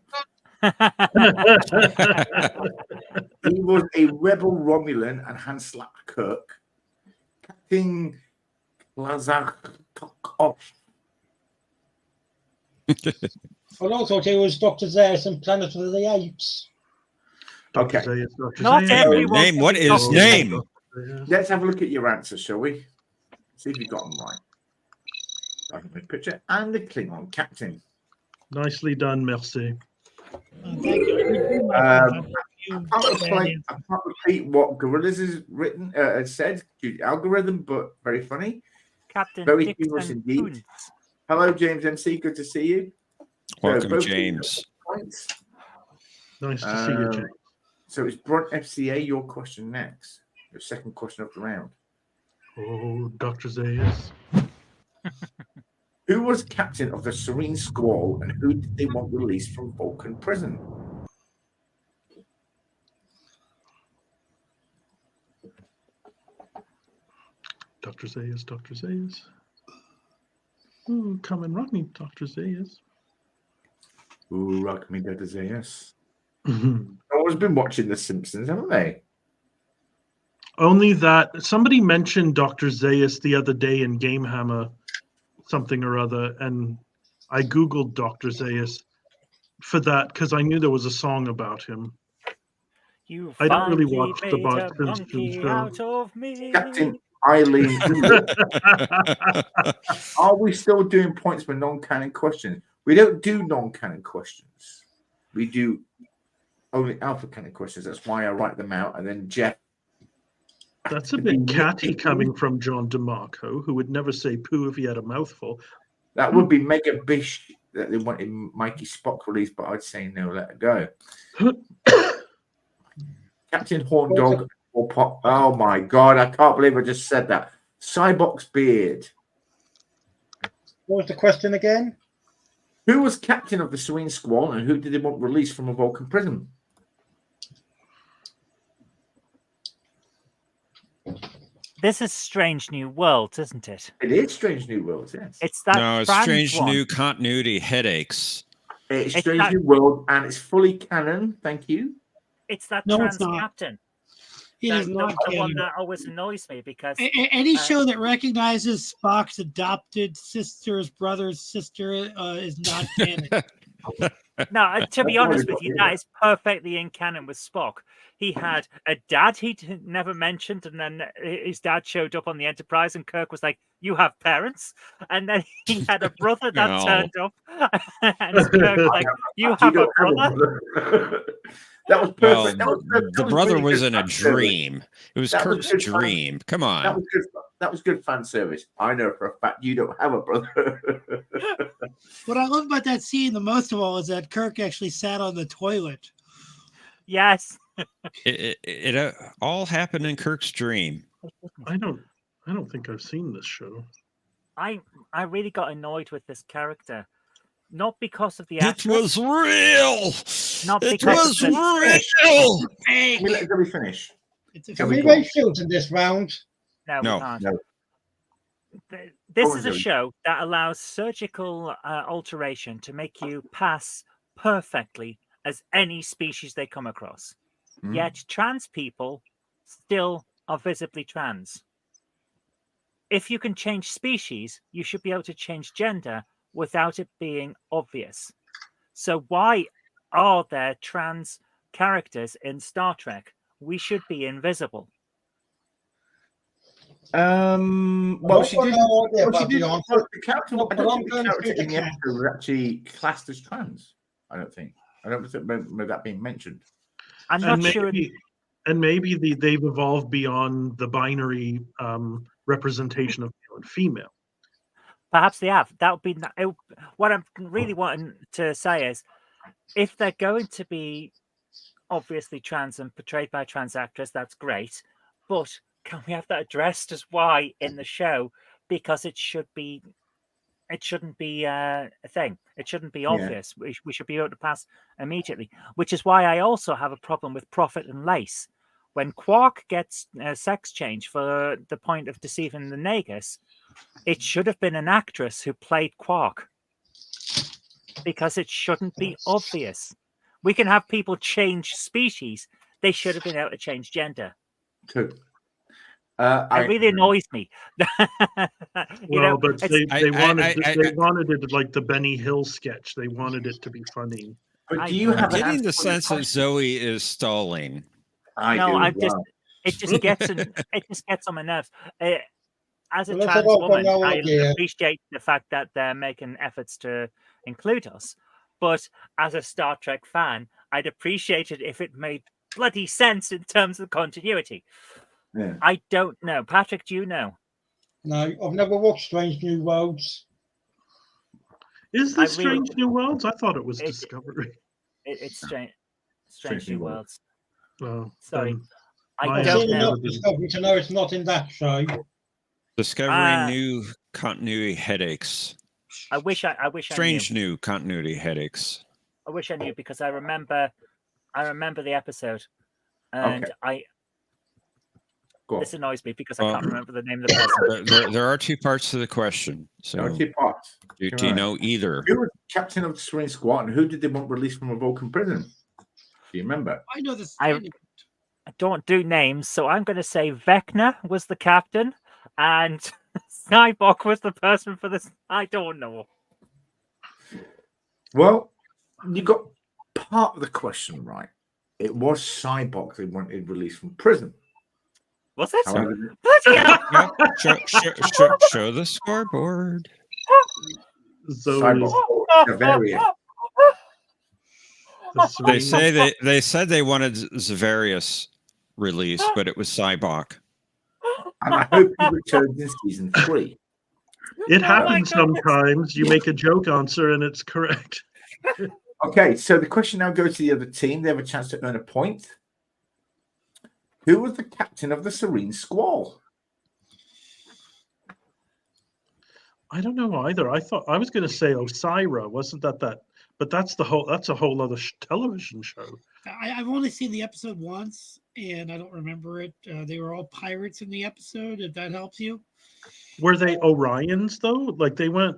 He was a rebel Romulan and Hanslap Kirk. Captain Lazarkov. I also thought it was Dr. Zayas and Planet of the Apes. Okay. Not everyone. Name. What is Doctor name? Let's have a look at your answers, shall we? See if you got them right. I can make a picture and the Klingon captain. Nicely done, merci. Thank you. I can't repeat what Gorillas has written, said. Due to algorithm, but very funny. Captain Very Dixon humorous indeed. Kuntz. Hello, James MC. Good to see you. Welcome, both James. points. Nice to see you, James. So it's Brunt FCA. Your question next. Your second question of the round. Oh, Dr. Zayas. Who was captain of the Serene Squall, and who did they want released from Vulcan prison? Dr. Zayas, Dr. Zayas. Ooh, come and rock me, Dr. Zayas. Ooh, rock me, Dr. Zayas. Everyone's been watching The Simpsons, haven't they? Only that somebody mentioned Dr. Zayas the other day in Game Hammer, something or other, and I googled Dr. Zayas for that because I knew there was a song about him. You I don't really finally watch the made Bart a Simpson monkey show. out of me. Captain Eileen. Are we still doing points for non-canon questions? We don't do non-canon questions. We do only alpha canon questions. That's why I write them out, and then Jeff. That's a bit catty coming from John DeMarco, who would never say poo if he had a mouthful. That would be Mega Bish that they wanted Mikey Spock released, but I'd say no, let it go. Captain Horn Dog or Pop. Oh my god, I can't believe I just said that. Cybox Beard. What was the question again? Who was captain of the Serene Squall, and who did they want released from a Vulcan prison? This is Strange New Worlds, isn't it? It is Strange New Worlds, yes. It's that. No, it's trans strange one. new continuity headaches. It's It's Strange that- New World, and it's fully canon. Thank you. It's that No, trans it's not. captain. It is The not one canon. that always annoys me because Any show that recognizes Spock's adopted sister's brother's sister is not canon. no, to be honest with you, that is perfectly in canon with Spock. He had a dad he'd never mentioned, and then his dad showed up on the Enterprise, and Kirk was like, "You have parents," and then he had a brother that No. turned up, and Kirk was like, "You have a brother." That was perfect. Well, That was perfect. the That brother really was good in a fan service. dream. It was That was Kirk's good fun. dream. Come That on. was good. That was good fan service. I know for a fact you don't have a brother. What I love about that scene the most of all is that Kirk actually sat on the toilet. Yes. It all happened in Kirk's dream. I don't think I've seen this show. I really got annoyed with this character, not because of the It actress, was real. not It because was of the, real. Fake. Let me finish. It's a Can Can we we go? make shields in this round? no, No. we can't. No. this on, is a Zoe. show that allows surgical alteration to make you pass perfectly as any species they come across. Mm. Yet trans people still are visibly trans. If you can change species, you should be able to change gender without it being obvious. So why are there trans characters in Star Trek? We should be invisible. Well, she did. No idea Well, she about did. the answer. The character. No, I but don't I'm think the going to character say in the the episode was actually classed as trans. I don't think. I don't remember that being mentioned. I'm And not sure. maybe they've evolved beyond the binary representation of male and female. Perhaps they have. That would be what I'm really wanting to say is, if they're going to be obviously trans and portrayed by a trans actress, that's great. But can we have that addressed as why in the show? Because it shouldn't be a thing. It shouldn't be obvious. We should be able to pass immediately. Which is why I also have a problem with Prophet and Lace. When Quark gets a sex change for the point of deceiving the Nagus, it should have been an actress who played Quark. Because it shouldn't be obvious. We can have people change species. They should have been able to change gender. True. It really annoys me. Well, but they wanted it like the Benny Hill sketch. They wanted it to be funny. But do you I'm have an getting answer the for your sense that question? Zoe is stalling. It just gets on my nerves. As a Well, trans woman, no I idea. appreciate the fact that they're making efforts to include us. But as a Star Trek fan, I'd appreciate it if it made bloody sense in terms of continuity. Yeah. I don't know. Patrick, do you know? No, I've never watched Strange New Worlds. Is this Strange New Worlds? I thought it was Discovery. It's Strange New Worlds. Oh, sorry. I've seen enough Discovery to know it's not in that show. Discovering new continuity headaches. I wish I Strange knew. new continuity headaches. I wish I knew because I remember the episode, and this annoys me because I can't remember the name of the person. There are two parts to the question. So there are two parts. Do you know either? Who was captain of the Serene Squad and who did they want released from a Vulcan prison? Do you remember? I know this. I don't do names, so I'm going to say Vecna was the captain and Skybok was the person for this. I don't know. Well, you got part of the question right. It was Skybok they wanted released from prison. Was it? Show the scoreboard. Skybok. They said they wanted Zavarius released, but it was Cybok. And I hope he returns in season 3. It happens sometimes. You make a joke answer and it's correct. Okay, so the question now goes to the other team. They have a chance to earn a point. Who was the captain of the Serene Squall? I don't know either. I thought I was going to say Osira. Wasn't that? But that's a whole other television show. I've only seen the episode once, and I don't remember it. They were all pirates in the episode. If that helps you. Were they Orions though? Like they went.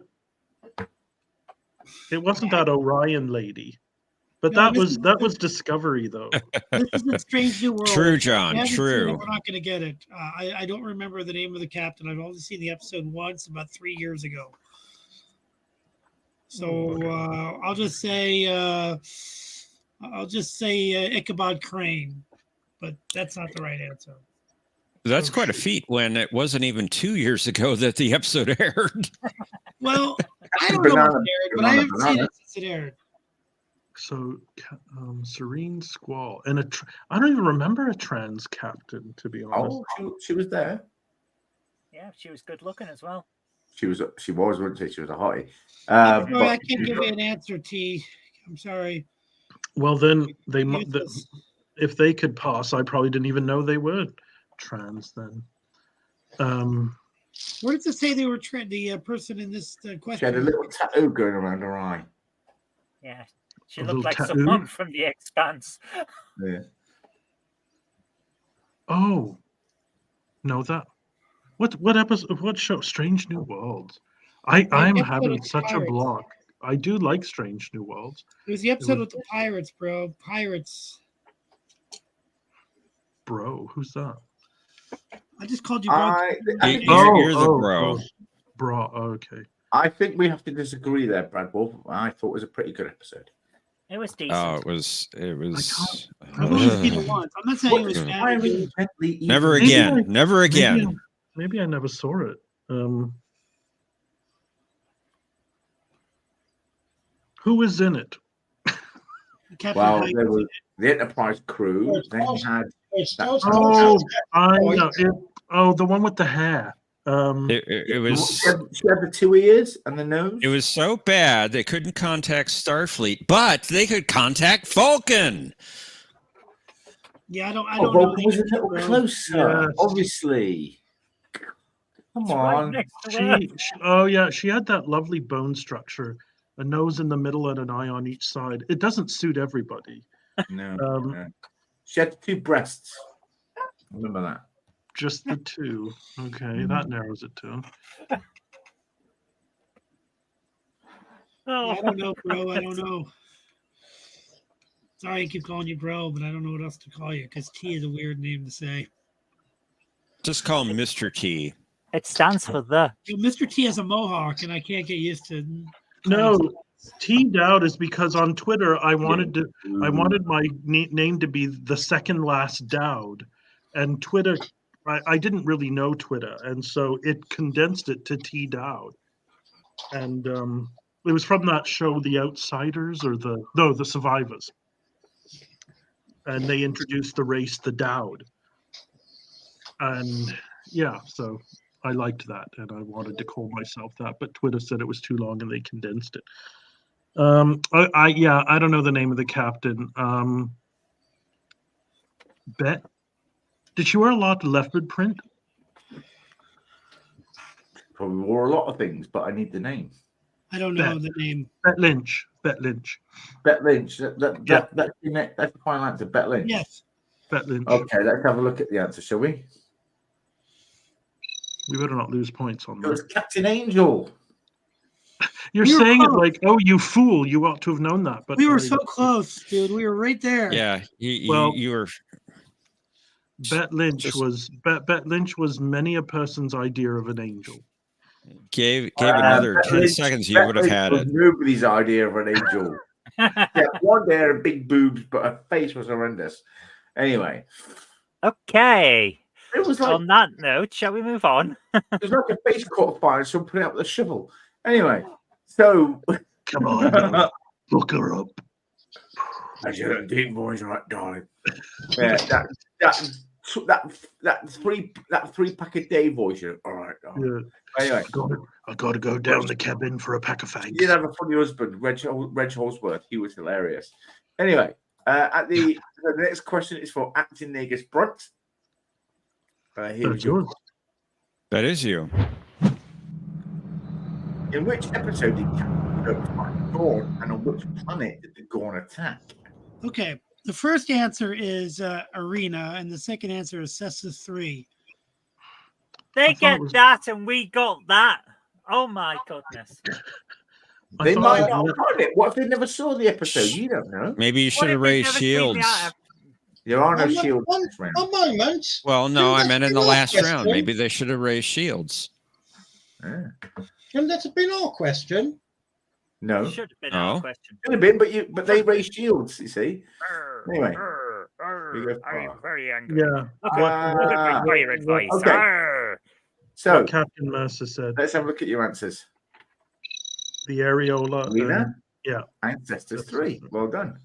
It wasn't that Orion lady, but no, that was Discovery though. This is a Strange New World. True, John. True. We're not going to get it. I don't remember the name of the captain. I've only seen the episode once, about 3 years ago. So I'll just say Ichabod Crane, but that's not the right answer. That's quite a feat when it wasn't even 2 years ago that the episode aired. Well, I don't know when it aired, but I haven't seen it since it aired. So, Serene Squall and I don't even remember a trans captain, to be honest. Oh, she was there. Yeah, she was good looking as well. She was, wouldn't say she was a hottie. But I can't give you an answer, T. I'm sorry. Well, then if they could pass, I probably didn't even know they were trans then. Where does it say they were the person in this question? She had a little tattoo going around her eye. Yeah, she looked like someone from The Expanse. Yeah. Oh, no, What episode? What show? Strange New Worlds. I'm episode having with the such a pirates. block. I do like Strange New Worlds. It was the episode was- with the pirates, bro. Pirates. Bro, who's that? I just called you bro. You're the bro. Bro. Okay. I think we have to disagree there, Brad Wolf. I thought it was a pretty good episode. It was decent. Oh, it was. I've only seen it once. I'm not saying it was bad. dude. Never Maybe again. Never again. Maybe I never saw it. Who is in it? Captain Well, Pike there was was in it. the Enterprise crew. Then you had Oh, I know. The one with the hair. It was. she had the 2 ears and the nose. It was so bad they couldn't contact Starfleet, but they could contact Vulcan. Yeah, I don't Oh, know. Vulcan the was a answer, little bro. closer, Yes. obviously. Come It's right on. next to her. She had that lovely bone structure, a nose in the middle and an eye on each side. It doesn't suit everybody. No, Um, no. She had 2 breasts. Remember that. Just the 2. Okay, that narrows it down. Oh, Yeah, I don't know, bro. I don't know. Sorry, I keep calling you bro, but I don't know what else to call you because T is a weird name to say. Just call him Mr. T. it stands for the. You know, Mr. T has a mohawk, and I can't get used to. No, T-Dowd is because on Twitter I wanted my name to be the second last Dowd, and Twitter I didn't really know Twitter, and so it condensed it to T-Dowd, and it was from that show The Outsiders or the Survivors, and they introduced the race the Dowd, and yeah, so I liked that, and I wanted to call myself that, but Twitter said it was too long, and they condensed it. I don't know the name of the captain. Bet. Did she wear a lot of leopard print? Probably wore a lot of things, but I need the name. I don't know the name. Bet Lynch. Bet Lynch. Bet Lynch. That's the final answer. Bet Lynch. Yes. Bet Lynch. Okay, let's have a look at the answer, shall we? We better not lose points on It was that. Captain Angel. You're We were saying it close. like, oh, you fool! You ought to have known that. But We were so close, dude. We were right there. Yeah, Well- you were. Bet Lynch Just- was Bet Lynch was many a person's idea of an angel. Gave another Bet 10 Lynch- seconds, you Bet would have Lynch had was it. Nobody's idea of an angel. Yeah, one there, big boobs, but her face was horrendous. Anyway, Okay. it was like On that note, shall we move on? it was like a face caught fire, so put it out with a shovel. Anyway, so Come on, look her up. I should deep voice, right, darling. Yeah, that three pack a day voice. All right, darling. Yeah. Anyway, I gotta go down the cabin for a pack of he fags. did have a funny husband, Reg Holsworth. He was hilarious. Anyway, the next question is for acting Negus Brunt. Here we That's go. yours. That is you. In which episode did Captain Kirk find Gorn, and on which planet did the Gorn attack? Okay. The first answer is Arena, and the second answer is Cessna 3. They thought get it was- that, and we got that. Oh my goodness! I They thought might it not was- have found it. What if they never saw the episode? You don't know. Maybe you What should if have they've raised never seen the shields. out- There are no One- shields one- this round. One moment. Well, no, I Shouldn't meant that in the be our last round. question? Maybe they should have raised shields. Yeah. Shouldn't that have been our question? No, should Should have been No. our question. have been, but they raised shields. You see. Anyway. You go I'm far. very angry. Yeah. Look at my pirate voice. okay. Arr. So What Captain Mercer said. let's have a look at your answers. The areola. Lena, yeah. Ancestors 3. Well done.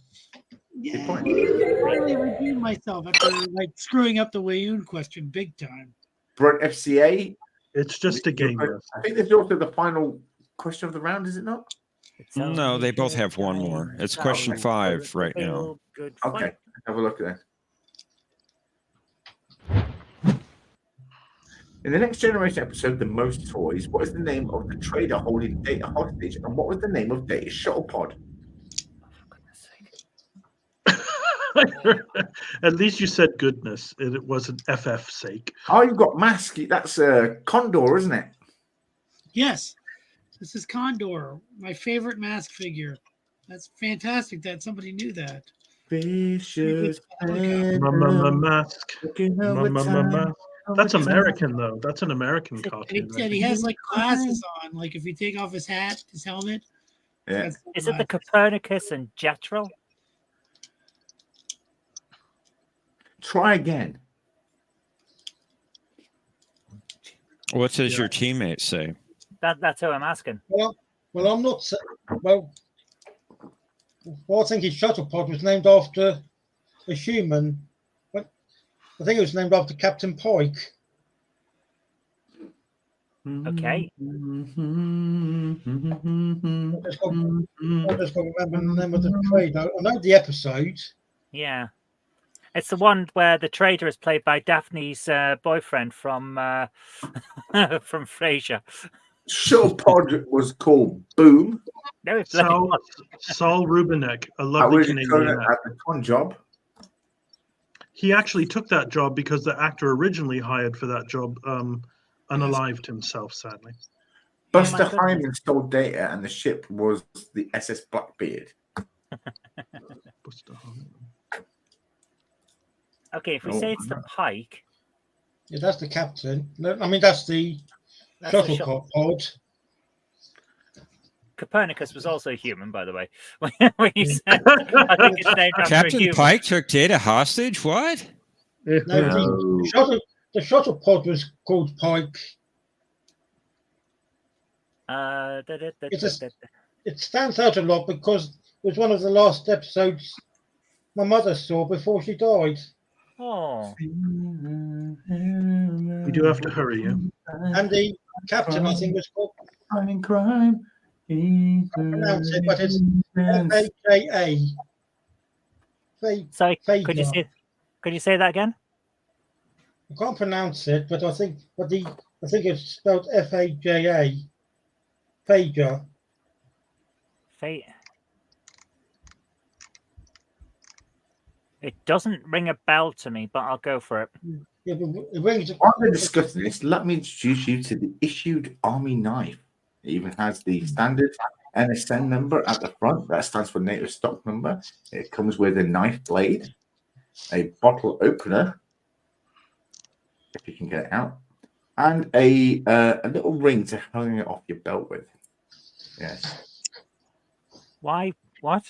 Yeah, point. I finally redeemed myself after like screwing up the Wayoon question big time. Brunt FCA. It's just a game. I think this is also the final question of the round, is it not? It's No, only they both good have one times. more. It's Oh, question my 5 God. right now. Good Okay, fight. let's have a look at that. In the Next Generation episode, The Most Toys, what is the name of the trader holding Data hostage, and what was the name of Data's shuttle pod? I At least you said goodness. It wasn't FF sake. Oh, you've got Mask. That's Condor, isn't it? Yes, this is Condor, my favorite Mask figure. That's fantastic that somebody knew that. Vicious. Mama mask. Mama mask. That's Overtime. American though. That's an American And cartoon. he has like glasses on. Like if you take off his hat, his helmet. Yeah. that's Is it the Copernicus and Jetrel? Try again. What does Yeah. your teammate say? That's who I'm asking. Well, I'm not. Well, I think his shuttle pod was named after a human. But I think it was named after Captain Pike. Okay. I just got to remember the name of the trader. I know the episode. Yeah. It's the one where the trader is played by Daphne's boyfriend from from Frasier. Shuttle pod was called Boom. No, it's bloody Saul, not. Saul Rubinek, a I lovely was Canadian at actor. the con job. He actually took that job because the actor originally hired for that job unalived himself, sadly. Buster goodness. Hyman stole data, and the ship was the SS Blackbeard. Buster Hyman. Okay, if we Oh, say it's the Pike, Yeah, that's the captain. No, I mean that's the that's the shuttle shuttle. pod. Copernicus was also human, by the way. When you said, I think it's named after a Captain human. Pike took Data hostage? What? No, No. the shuttle pod was called Pike. It stands out a lot because it was one of the last episodes my mother saw before she died. Oh, We do have to hurry, yeah. And the captain, I think, was called. Crime. Pronounce it, but it's Faja. sorry. Faja. Could you say that again? I can't pronounce it, but I think it's spelled Faja. Faja. Fate. It doesn't ring a bell to me, but I'll go for it. Yeah, but it rings. While we're discussing this, let me introduce you to the issued Army knife. It even has the standard NSN number at the front. That stands for native stock number. It comes with a knife blade, a bottle opener, if you can get it out, and a little ring to hang it off your belt with. Yes, Why? What?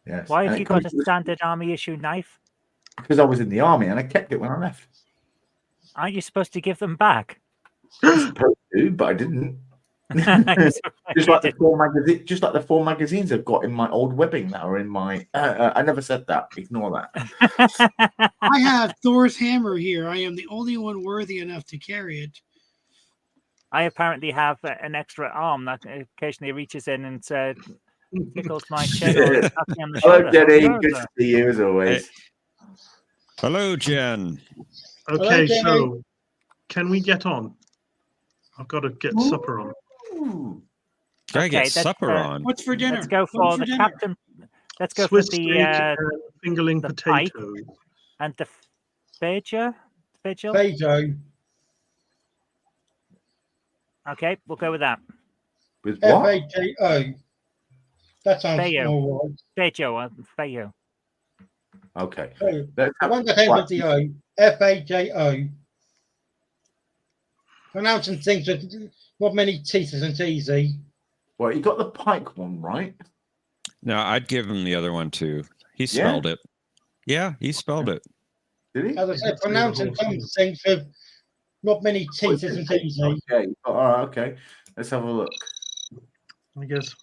yes. Why And have it you got a comes with- standard army issue knife? Because I was in the army and I kept it when I left. Aren't you supposed to give them back? I was supposed to, but I didn't. Just like the four magazines I've got in my old webbing that are in my. I never said that. Ignore that. I have Thor's hammer here. I am the only one worthy enough to carry it. I apparently have an extra arm that occasionally reaches in and tickles my chin or taps me on the Hello, shoulder. Jenny. Oh, Good to see you as always. Hello, Jen. Okay, Jenny. so can we get on? I've got to get supper on. Ooh. Gotta Okay, get that's, supper on. What's for dinner? Let's go What's for the dinner? captain. Let's go Swiss for steak the and fingerling the pike. potatoes. and the Vigil. Fajo. Okay, we'll go with that. With what? Fajo. That sounds Fajo. all right. Fajo. Okay. So, Let's the have one that ends right. with the O. Fajo. Pronouncing things with not many teeth isn't easy. Well, you got the Pike one right. No, I'd give him the other one too. He Yeah? spelled it. Yeah, he spelled it. Did he? As I said, That's the pronouncing whole some things with not many teeth isn't easy. Okay. All right. Okay. Let's have a look. I guess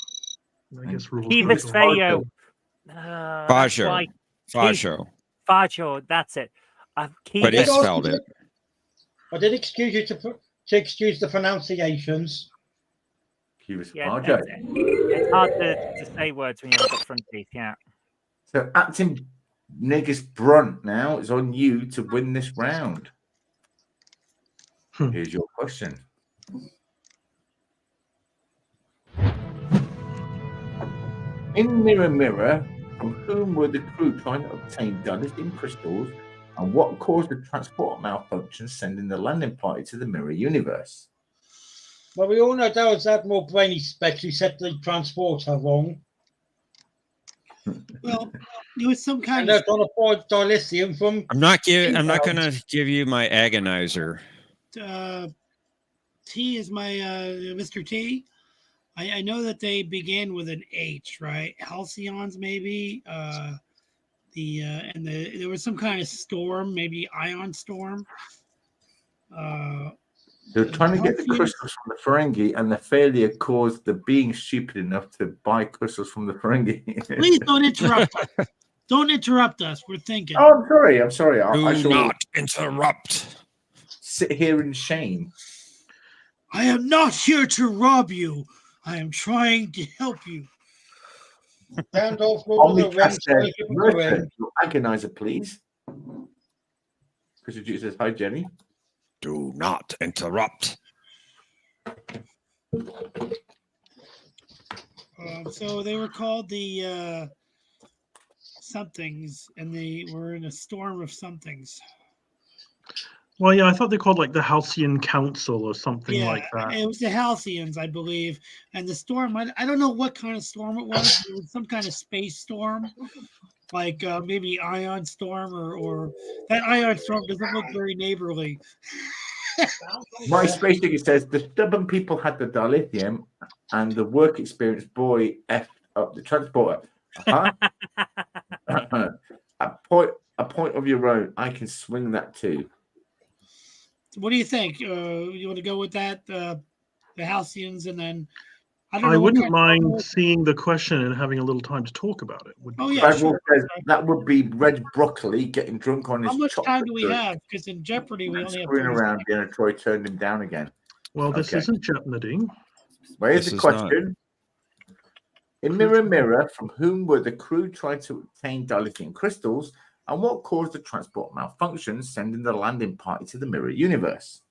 rules. Kivas don't Fajo. Fajo. Fajo. Fajo, that's it. But he Kivas- spelled it. I did excuse you to excuse the pronunciations. He was Yeah, RJ. it's hard to say words when you have got front teeth. Yeah. So acting Negus Brunt now is on you to win this round. Hmm. Here's your question. In Mirror Mirror, from whom were the crew trying to obtain dilithium crystals, and what caused the transport malfunction sending the landing party to the mirror universe? Well, we all know that was Admiral Brainy Specs who set the transporter wrong. Well, it was some kind And of they're trying to find dilithium from. I'm not going to give you my agonizer. T is my Mr. T. I know that they began with an H, right? Halcyons, maybe. There was some kind of storm, maybe ion storm. They're trying to get the Halcyons- crystals from the Ferengi, and the failure caused the being stupid enough to buy crystals from the Ferengi. Please don't interrupt us. Don't interrupt us. We're thinking. Oh, I'm sorry. I'm sorry. I Do shall not interrupt. sit here in shame. I am not here to rob you. I am trying to help you. Gandalf, Lord of the Rings, Omnicaster, Fellowship of the Mercer, Ring. your agonizer, please. Christopher Duke says, hi, Jenny. Do not interrupt. So they were called the somethings, and they were in a storm of somethings. Well, yeah, I thought they called like the Halcyon Council or something like that. It was the Halcyons, I believe. And the storm, I don't know what kind of storm it was. It was some kind of space storm, like maybe ion storm, or that ion storm doesn't look very neighborly. My space ticket says the stubborn people had the dilithium, and the work experienced boy effed up the transporter. Huh? a point of your own. I can swing that too. What do you think? You want to go with that? The Halcyons, and then I don't know. I what wouldn't kind mind of- seeing the question and having a little time to talk about it. Oh, yeah, Brad sure. Wolf says that would be red broccoli getting drunk on his How much chocolate time do we drink have? Because in Jeopardy, we and only have screwing 30 around. seconds. Deanna Troy turned him down again. Well, this Okay. isn't Jeopardy. Where's This the is not. question? In Mirror Mirror, from whom were the crew trying to obtain dilithium crystals, and what caused the transport malfunction, sending the landing party to the mirror universe?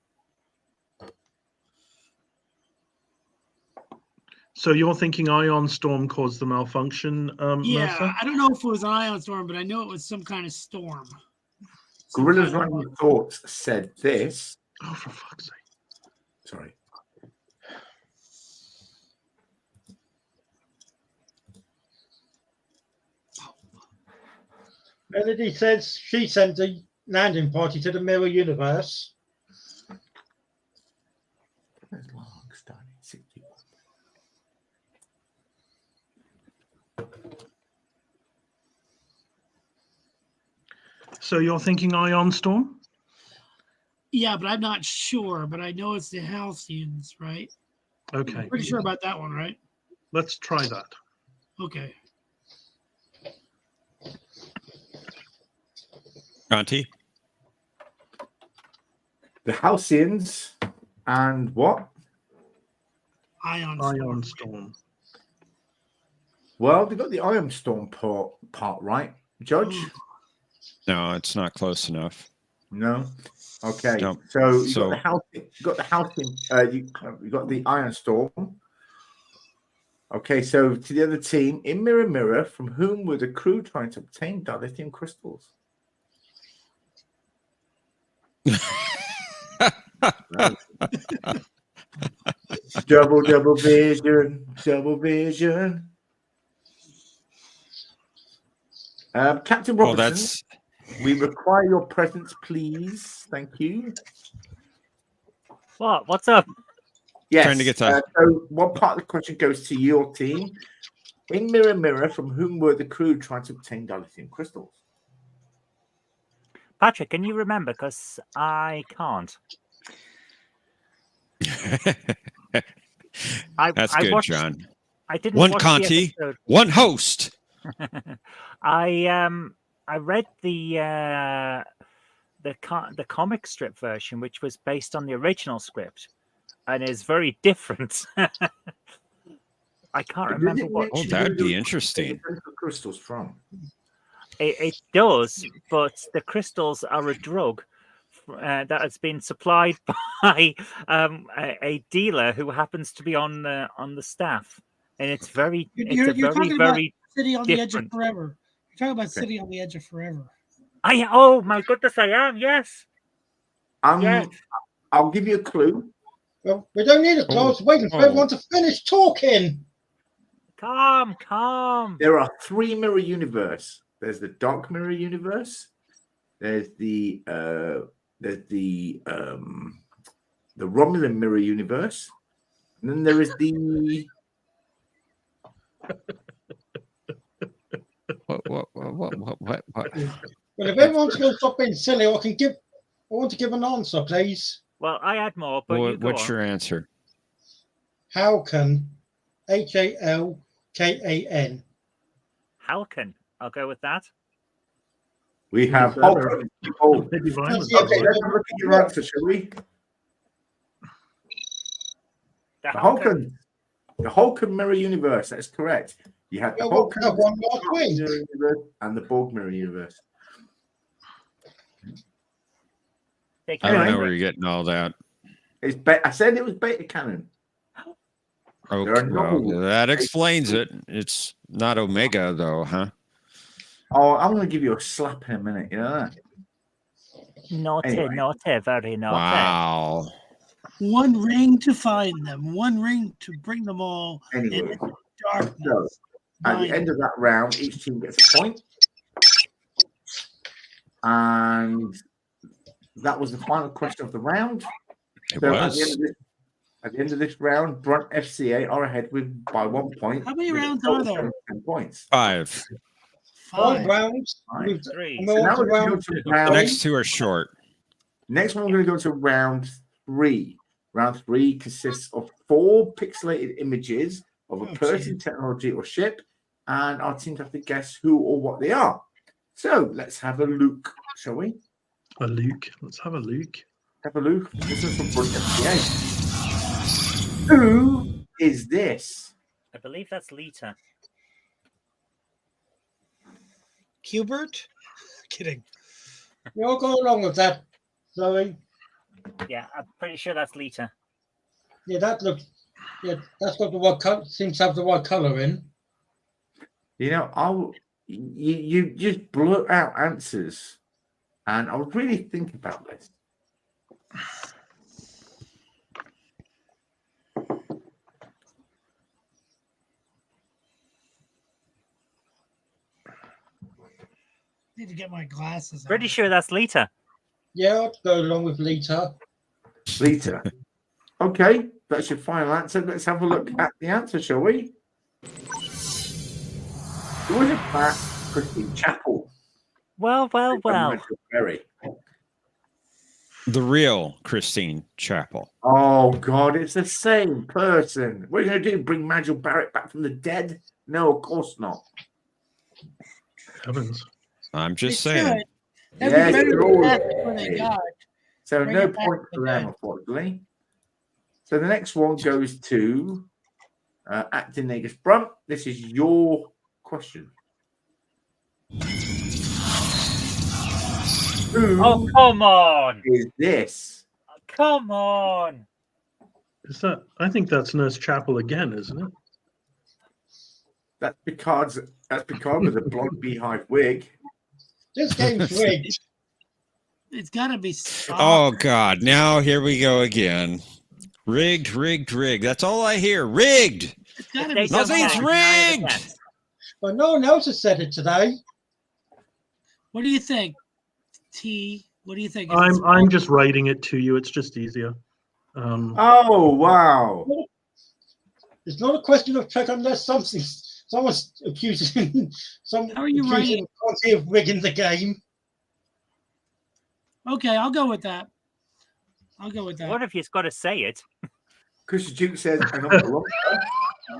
So you're thinking Ion Storm caused the malfunction, Yeah, Mercer? I don't know if it was an ion storm, but I know it was some kind of storm. Some Gorillas kind of- Random Thoughts said this. Oh, for fuck's sake. Sorry. Melody says she sent a landing party to the mirror universe. That's long, starting 60. So you're thinking Ion Storm? Yeah, but I'm not sure. But I know it's the Halcyons, right? Okay. Pretty sure about that one, right? Let's try that. Okay. Conti? The Halcyons and what? Ion Ion storm. Storm. Well, they got the Iron Storm part right, Judge. Ooh. No, it's not close enough. No. Okay. No. So you So- got the Halcyon. You got the Iron Storm. Okay. So to the other team, in Mirror Mirror, from whom were the crew trying to obtain dilithium crystals? Double vision, double vision. Captain Well, Robertson, we require your presence, please. Thank you. What? What's up? Yes. Trying to get to- So one part of the question goes to your team. In Mirror Mirror, from whom were the crew trying to obtain dilithium crystals? Patrick, can you remember? Because I can't. That's I good, watched- John. I didn't One watch Conti, the episode. one host. I read the comic strip version, which was based on the original script, and is very different. I can't remember what Oh, that'd be interesting. Crystals from. it does, but the crystals are a drug that has been supplied by a dealer who happens to be on the staff, and it's very, You're it's a talking very, about very City on the edge of different. forever. You're talking about City on the Edge of Forever. Oh my goodness, I am. Yes. Yes. I'll give you a clue. Well, we don't need a close. Waiting for everyone to finish talking. Calm. There are 3 mirror universe. There's the Dark Mirror universe. There's the Romulan mirror universe, and then there is the What? Well, if everyone's going to stop being silly, I want to give an answer, please. Well, I had more, but you go What's on. your answer? Halkan, Halkan. Halkan. I'll go with that. we have better. Hulk. Oh, Maybe mine was Yeah, okay, better. let's have a look at your answer, shall we? The The Halkan. Hulk mirror universe. That's correct. You had the Yeah, Hulk well, one last week. mirror universe and the Borg mirror universe. They I don't Anyway. know where you're getting all that. I said it was beta canon. Okay, There are no- well, that explains it. It's not Omega, though, huh? Oh, I'm going to give you a slap in a minute. You know that? Naughty, Anyway. naughty, very naughty. Wow. One ring to find them. One ring to bring them all Anyway, in darkness. so at the end of that round, each team gets a point, and that was the final question of the round. It So was. at the end of this round, Brunt FCA are ahead by 1 point. How many with a rounds total are there? of 10 points. 5. 1 5. round. Right. 3. And So we're now on to we're going to go round to The round. next 2 are short. Next one, we're going to go to round 3. Round 3 consists of 4 pixelated images of a person, technology, or ship, and our teams have to guess who or what they are. So let's have a look, shall we? A Luke. Let's have a Luke. Have a look. This is from Brunt FCA. Who is this? I believe that's Lita. Hubert? Kidding. We all go along with that, Zoe. Yeah, I'm pretty sure that's Lita. Yeah, that looks. Yeah, that's got the white color. Seems to have the white color in. You know, you just blurt out answers, and I would really think about this. Need to get my glasses on. Pretty sure that's Lita. Yeah, I'd go along with Lita. Lita. Okay, that's your final answer. Let's have a look at the answer, shall we? It was in fact Christine Chapel. Well. Berry. The real Christine Chapel. Oh God, it's the same person. What are you going to do? Bring Nigel Barrett back from the dead? No, of course not. Heavens. I'm just They saying. should. That'd be better they're than all half what they dead. got. So Bring no it back point to for the them, dead. unfortunately. So the next one goes to Acting Negus Brunt. This is your question. Who Oh, come on. is this? Come on. Is that? I think that's Nurse Chapel again, isn't it? That's because of the blonde beehive wig. This game's rigged. It's got to be. Oh, God. Now here we go again. Rigged. That's all I hear. Rigged. It's got to They be. don't Nothing's get 9 out of rigged. 10. But no one else has said it today. What do you think, T? What do you think? I'm just writing it to you. It's just easier. Oh wow! It's not a question of check unless someone's accusing How are you writing? Conti of rigging the game. Okay, I'll go with that. What if you've got to say it? Christian Duke says, "I know the wrong."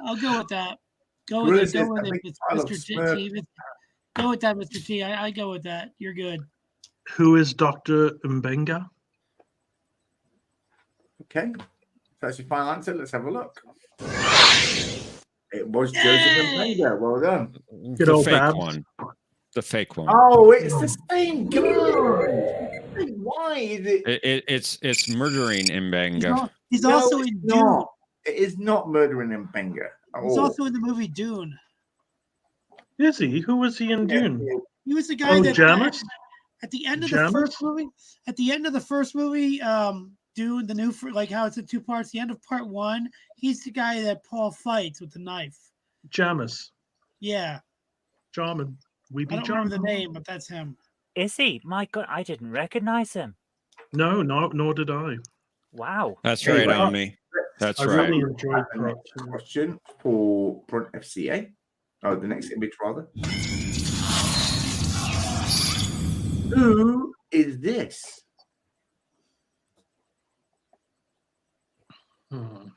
I'll go with that. Go Gorilla with it. says, Go with "I it, think I love Mr. T. Smurf." Go with that, Mr. T. I go with that. You're good. Who is Dr. Mbenga? Okay, that's your final answer. Let's have a look. It was Joseph Mbenga. Well done. Good The old fake Babs. one. The fake one. Oh, it's the same guy. Why is it? It's murdering Mbenga. He's No, also it's in Dune. not. It is not murdering Mbenga. He's also in the movie Dune. Is he? Who was he in Dune? He was the guy Oh, that Jamis? at the end of the first movie. At the end of the first movie, Dune, the new like how it's in two parts. The end of part one, he's the guy that Paul fights with the knife. Jamis. Yeah. Jarman. I don't remember the name, but that's him. Is he? My God, I didn't recognize him. No, nor did I. Wow. That's right well, on me. That's I right. really enjoyed The Prot. next question for Brunt FCA. Oh, the next image rather. Who is this? I'm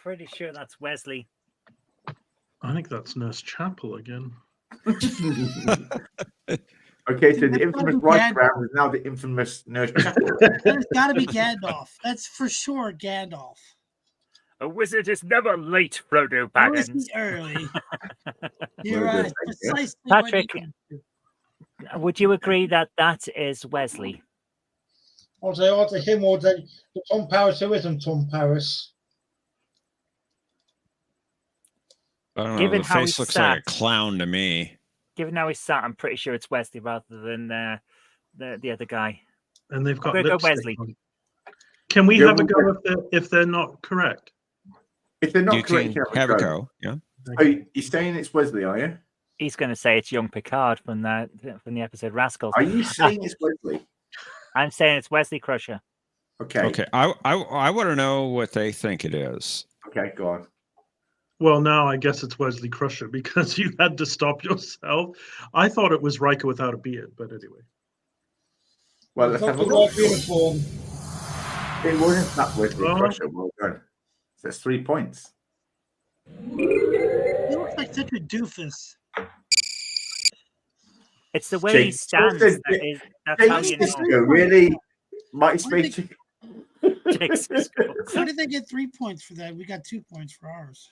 pretty sure that's Wesley. I think that's Nurse Chapel again. Okay, so the infamous right round is now the infamous Nurse Chapel. There's got to be Gandalf. That's for sure Gandalf. A wizard is never late, Frodo Always Baggins. be early. You're Well, right. good, thank Precisely. Patrick, would you agree that that is Wesley? I'll say either him or the Tom Paris who isn't Tom Paris. I don't know. Given The how face he looks like a sat. clown to me. Given how he's sat, I'm pretty sure it's Wesley rather than the other guy. And they've got I'm gonna go lipstick Wesley. on. Can we have a go if they're not correct? If they're not You correct, can have a go. Yeah. Oh, you're saying it's Wesley, are you? He's going to say it's young Picard from the episode Rascals. Are you saying it's Wesley? I'm saying it's Wesley Crusher. Okay. Okay. I want to know what they think it is. Okay, go on. Well, now I guess it's Wesley Crusher because you had to stop yourself. I thought it was Riker without a beard, but anyway. Well, let's have a look. It wasn't that Wesley Crusher. Well done. So that's 3 points. He looks like such a doofus. It's the way he stands. That's how you know. Really? Mighty Space How did they get 3 points for that? We got 2 points for ours.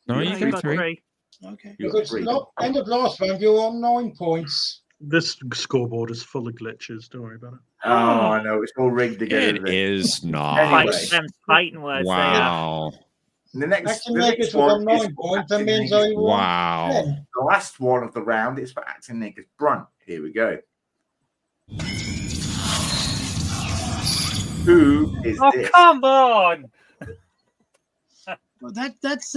No, you got three. Okay. Because end of last round, you were on 9 points. This scoreboard is full of glitches. Don't worry about it. Oh, I know. It's all rigged together. It is not. Anyway. Fighting words. Wow. The next Acting Naked was on 9 points, and means I won. Wow. 10. The last one of the round is for Acting Naked Brunt. Here we go. Who is Oh, this? come on! Well, that's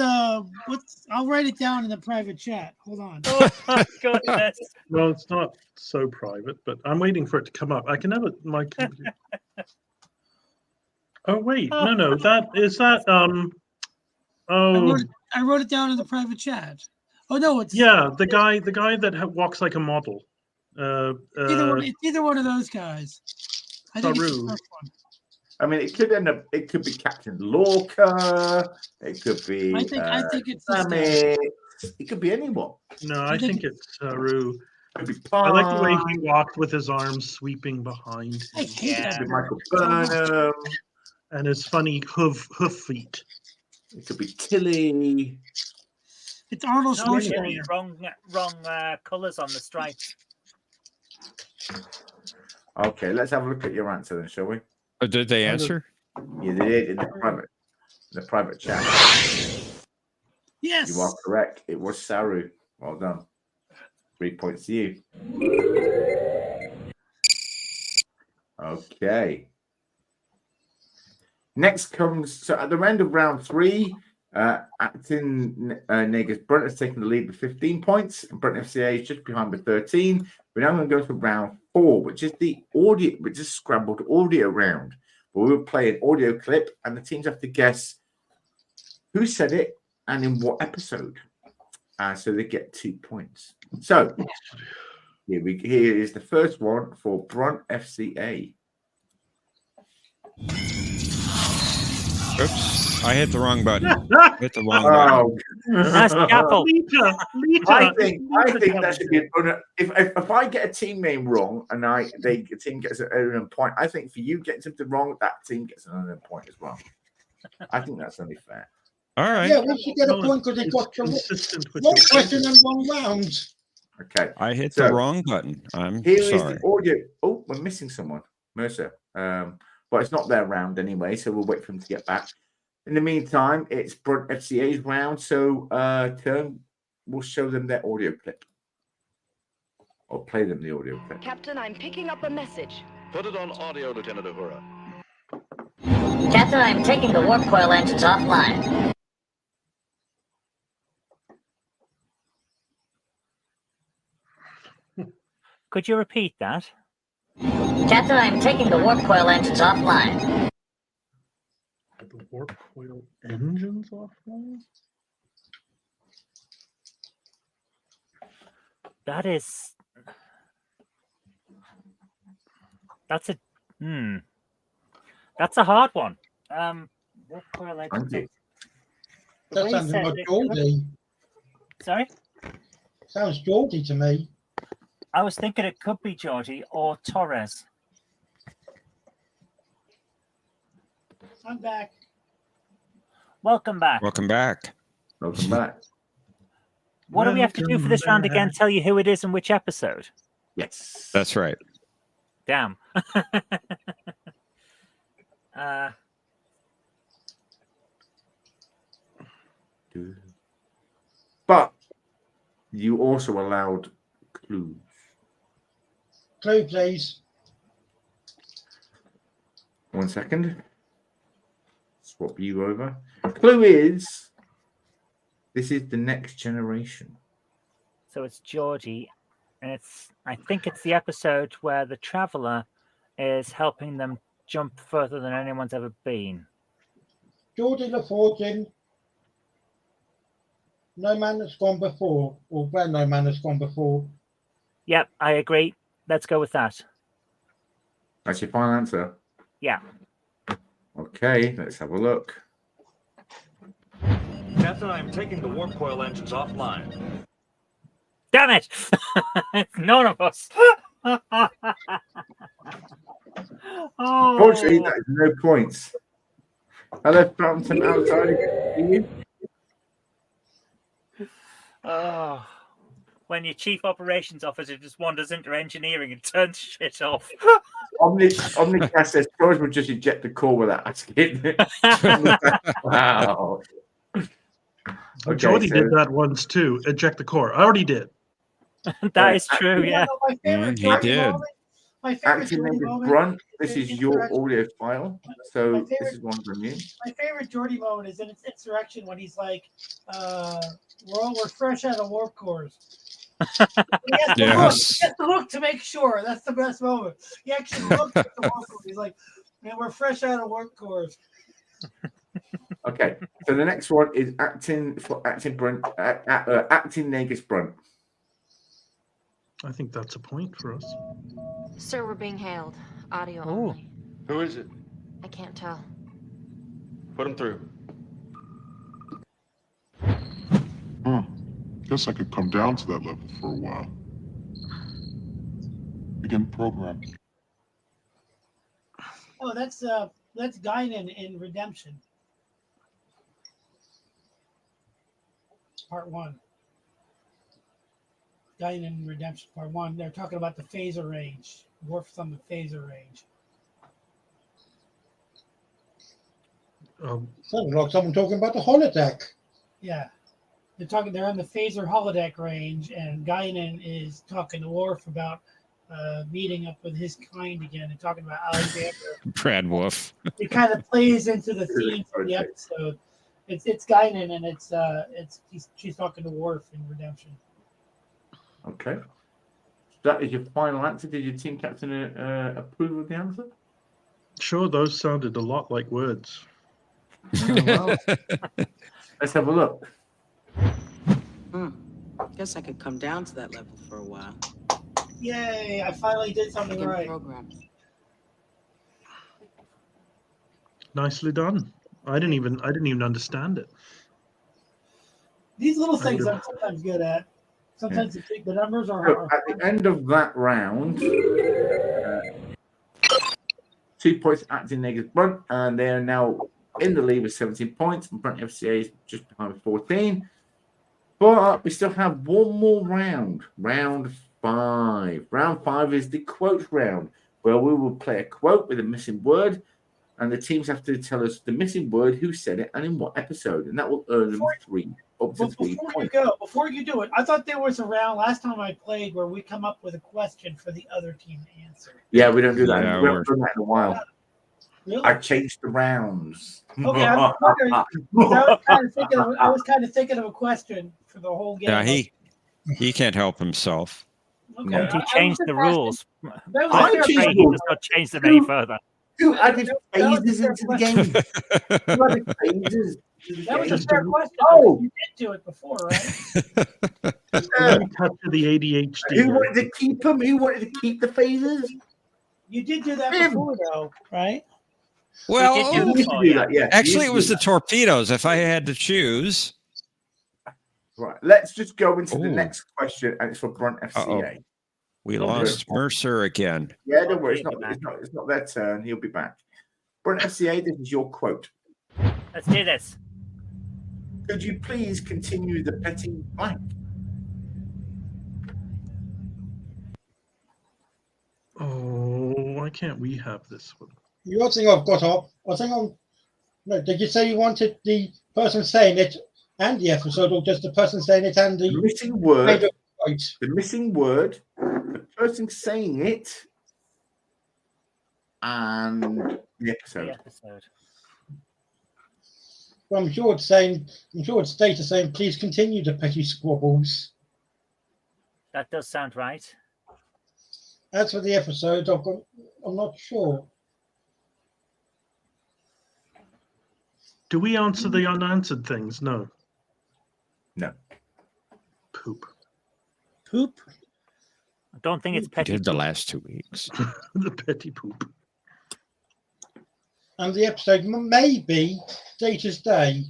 what's I'll write it down in the private chat. Hold on. Oh my goodness. Well, it's not so private, but I'm waiting for it to come up. I can never my computer. Oh wait, no, that is that oh I wrote it down in the private chat. Oh no, it's yeah, the guy that walks like a model. it's either one of those guys. I think it's the first one. I mean, it could end up. It could be Captain Lorca. It could be. I think it's this guy. It could be anyone. No, I think it's Saru. It could be I like the way he walked with his arms sweeping behind him. I hate It that. could be Michael Burnham. And his funny hoof feet. It could be Tilly. It's Arnold No, Schwarzenegger. wrong colours on the stripes. Okay, let's have a look at your answer then, shall we? Did they answer? Yeah, they did in the private chat. Yes. You are correct. It was Saru. Well done. 3 points to you. Okay. Next comes, so at the end of round 3, Acting Negus Brunt has taken the lead with 15 points, and Brunt FCA is just behind with 13. We're now going to go to round 4, which is the audio, which is scrambled audio round. But we will play an audio clip, and the teams have to guess who said it and in what episode. So they get 2 points. So here is the first one for Brunt FCA. Oops, I hit the wrong button. Hit the wrong button. That's Apple. I think that should be an if I get a team name wrong and a team gets an point, I think for you getting something wrong, that team gets another point as well. I think that's only fair. All right. Yeah, we should get a point because they got consistent with one your question and 1 round. Okay. I hit the wrong button. I'm Here sorry. is the audio. Oh, we're missing someone. Mercer. But it's not their round anyway, so we'll wait for him to get back. In the meantime, it's Brunt FCA's round, so Turn will show them their audio clip. Or play them the audio clip. Captain, I'm picking up a message. Put it on audio, Lieutenant Uhura. Captain, I'm taking the warp coil engines offline. Could you repeat that? Captain, I'm taking the warp coil engines offline. The warp coil engines offline? That's a hard one. Warp coil Thank engines. you. That Ray sounds said like it Geordie. Sorry? Sounds Geordie to me. I was thinking it could be Geordie or Torres. I'm back. Welcome back. Welcome back. Welcome back. What do we have to do for this round again? back. Tell you who it is and which episode? Yes. That's right. Damn. But you also allowed clues. Clue, please. 1 second. Swap you over. Clue is this is the next generation. So it's Geordie, and I think it's the episode where the traveler is helping them jump further than anyone's ever been. Geordie LaFortune. No man that's gone before, or where no man has gone before. Yep, I agree. Let's go with that. That's your final answer. Yeah. Okay, let's have a look. Captain, I'm taking the warp coil engines offline. Damn it! None of us. Unfortunately, that is no points. Hello, Fountain outside again. Oh, when your chief operations officer just wanders into engineering and turns shit off. Omnicast says George would just eject the core without asking. Wow. Okay, Jody so- did that once too. Eject the core. I already did. That is true, yeah. My favorite He Geordie did. moment- My favorite Acting Geordie Niggas moment. Brunt, this is your Insurrection. audio file. My So favorite- this is one from you. My favorite Geordie moment is in its insurrection when he's like, we're fresh out of warp cores. He has to look. Yes. He has to look to make sure. That's the best moment. He actually looks at the warp cores. He's like, man, we're fresh out of warp cores. Okay, so the next one is acting Brunt, acting Negus Brunt. I think that's a point for us. Sir, we're being hailed. Audio Ooh. only. Who is it? I can't tell. Put him through. Guess I could come down to that level for a while. Begin program. Oh, that's Guinan in Redemption. Part 1. Guinan in Redemption Part 1. They're talking about the phaser range. Worf's on the phaser range. Sounds like someone talking about the holodeck. Yeah. They're on the phaser holodeck range, and Guinan is talking to Worf about meeting up with his kind again and talking about Alexander. Brad Wolf. It kind of plays into the theme of the episode. It's Guinan, and she's talking to Worf in Redemption. Okay. That is your final answer. Did your team captain approve of the answer? Sure, those sounded a lot like words. Well, let's have a look. Guess I could come down to that level for a while. Yay! I finally did something Begin right. program. Nicely done. I didn't even understand it. These little things I'm sometimes good at. Sometimes the numbers are. So at the end of that round, 2 points acting Negus Brunt, and they are now in the lead with 17 points. And Brunt FCA is just behind with 14. But we still have one more round. Round 5. Round 5 is the quote round, where we will play a quote with a missing word. and the teams have to tell us the missing word, who said it, and in what episode, and that will earn them up to 3 points. Before you do it, I thought there was a round last time I played where we come up with a question for the other team to answer. Yeah, we don't do that. Yeah, we haven't done that in a while. Really? I changed the rounds. Okay, I was wondering. I was kind of thinking of a question for the whole game. Yeah, he can't help himself. Okay. He changed the rules. I He changed does not change them any further. Who added phases into the game? Who added phases? That was a fair question. Oh, you did do it before, right? One touch of the ADHD. Who wanted to keep them? Who wanted to keep the phases? You did do that before, though, right? Well, You used to do that, yeah. Actually, it was the torpedoes. If I had to choose. Right. Let's just go into the Ooh. next question, and it's for Brunt FCA. We lost Mercer again. Yeah, don't worry. It's not their turn. He'll be back. Brunt FCA, this is your quote. Let's do this. Could you please continue the petting blank? Oh, why can't we have this one? The other thing I've got up, no, did you say you wanted the person saying it and the episode, or just the person saying it and the missing word? Right. The missing word, the person saying it, and the episode. Well, I'm sure it's data saying, please continue the petty squabbles. That does sound right. As for the episode, I'm not sure. Do we answer the unanswered things? No. No. Poop. I don't think it's petty. Did the last 2 weeks. The petty poop. And the episode may be Data's Day.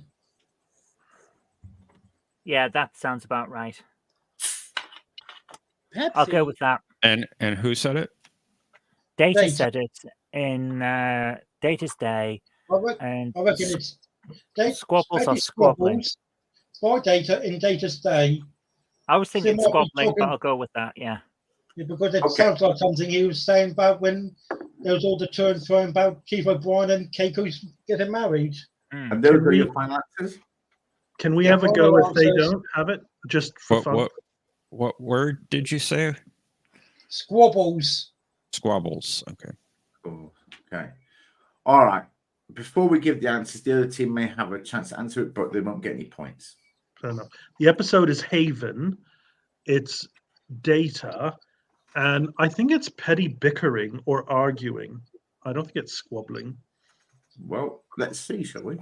Yeah, that sounds about right. Pepsi. I'll go with that. And who said it? Data said it in Data's Day. I reckon it's Squabbles or squabbling. By Data in Data's Day. I was thinking So might be squabbling, but talking- I'll go with that. Yeah. Yeah, because it sounds like something he was saying about when there was all the turn thrown about Chief O'Brien and Keiko's getting married. And those are your final answers? Can we Yeah, have a go final if they answers. don't have it? Just for fun. What word did you say? Squabbles. Squabbles. Okay. Oh, okay. All right. Before we give the answers, the other team may have a chance to answer it, but they won't get any points. Fair enough. The episode is Haven. It's Data. And I think it's petty bickering or arguing. I don't think it's squabbling. Well, let's see, shall we?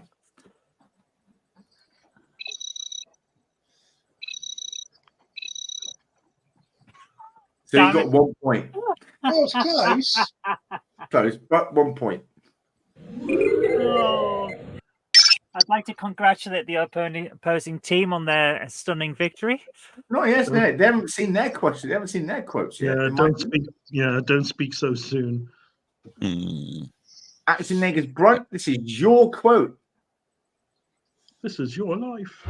So you got 1 point. Oh, it's close. Close, but 1 point. Oh. I'd like to congratulate the opposing team on their stunning victory. No, yes, no, they haven't seen their question. They haven't seen their quotes yet. Don't speak so soon. Action Negus Brunt, this is your quote. This is your life.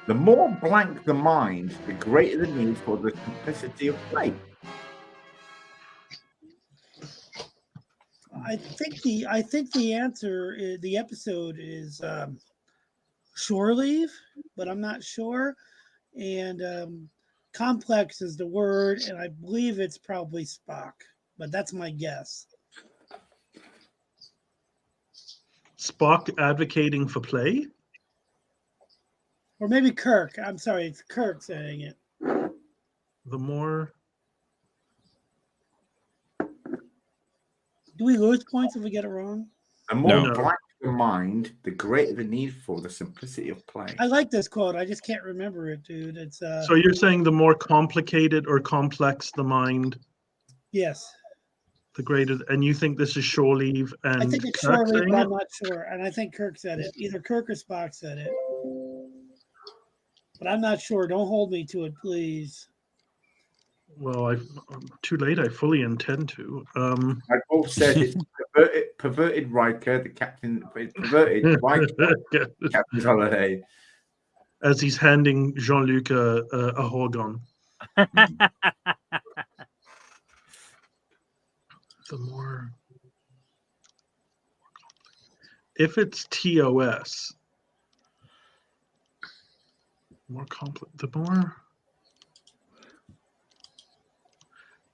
The more blank the mind, the greater the need for the simplicity of play. I think the answer, the episode is Shore Leave, but I'm not sure. And complex is the word, and I believe it's probably Spock, but that's my guess. Spock advocating for play? Or maybe Kirk. I'm sorry, it's Kirk saying it. The more... Do we lose points if we get it wrong? The more blank the mind, the greater the need for the simplicity of play. I like this quote. I just can't remember it, dude. It's So you're saying the more complicated or complex the mind, yes. the greater, and you think this is Shore Leave and I think it's Kirk Shore Leave, saying but it? I'm not sure. And I think Kirk said it. Either Kirk or Spock said it. But I'm not sure. Don't hold me to it, please. Well, I'm too late. I fully intend to. I both said it's perverted Riker, the captain. Perverted Riker, Captain's Holiday. As he's handing Jean-Luc a Horgon. The more... if it's TOS, more complex, the more.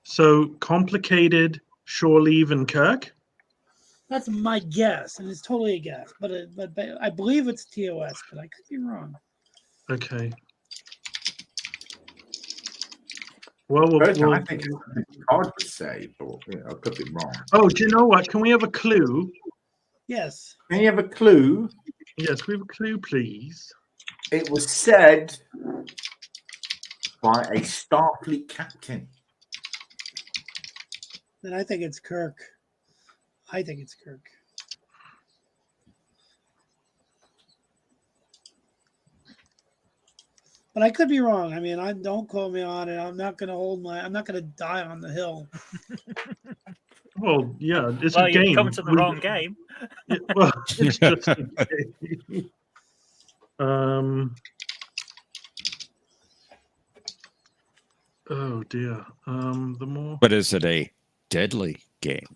So complicated, shore leave, and Kirk. That's my guess, and it's totally a guess. But I believe it's TOS, but I could be wrong. Okay. Well, Personally, I think it's something Picard would say, but I could be wrong. Oh, do you know what? Can we have a clue? Yes. Can you have a clue? Yes, can we have a clue, please? It was said by a Starfleet captain. Then I think it's Kirk. I think it's Kirk. But I could be wrong. I mean, don't quote me on it. I'm not going to die on the hill. Well, yeah, it's Well, a game. you've come to the wrong game. Yeah, well, it's just a game. Oh dear. The more. But is it a deadly game?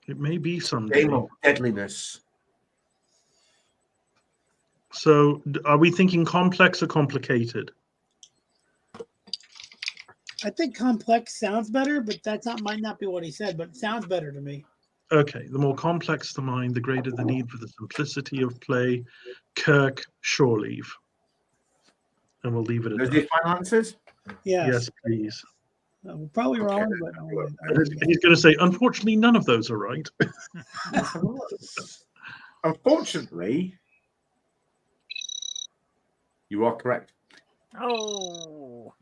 It may be someday. Game of deadliness. So, are we thinking complex or complicated? I think complex sounds better, but might not be what he said, but it sounds better to me. Okay, the more complex the mind, the greater the need for the simplicity of play. Kirk, shore leave. And we'll leave it at Those that. are your final answers? Yes, please. We're probably wrong, but He's going to say, unfortunately, none of those are right. Unfortunately, you are correct. Oh.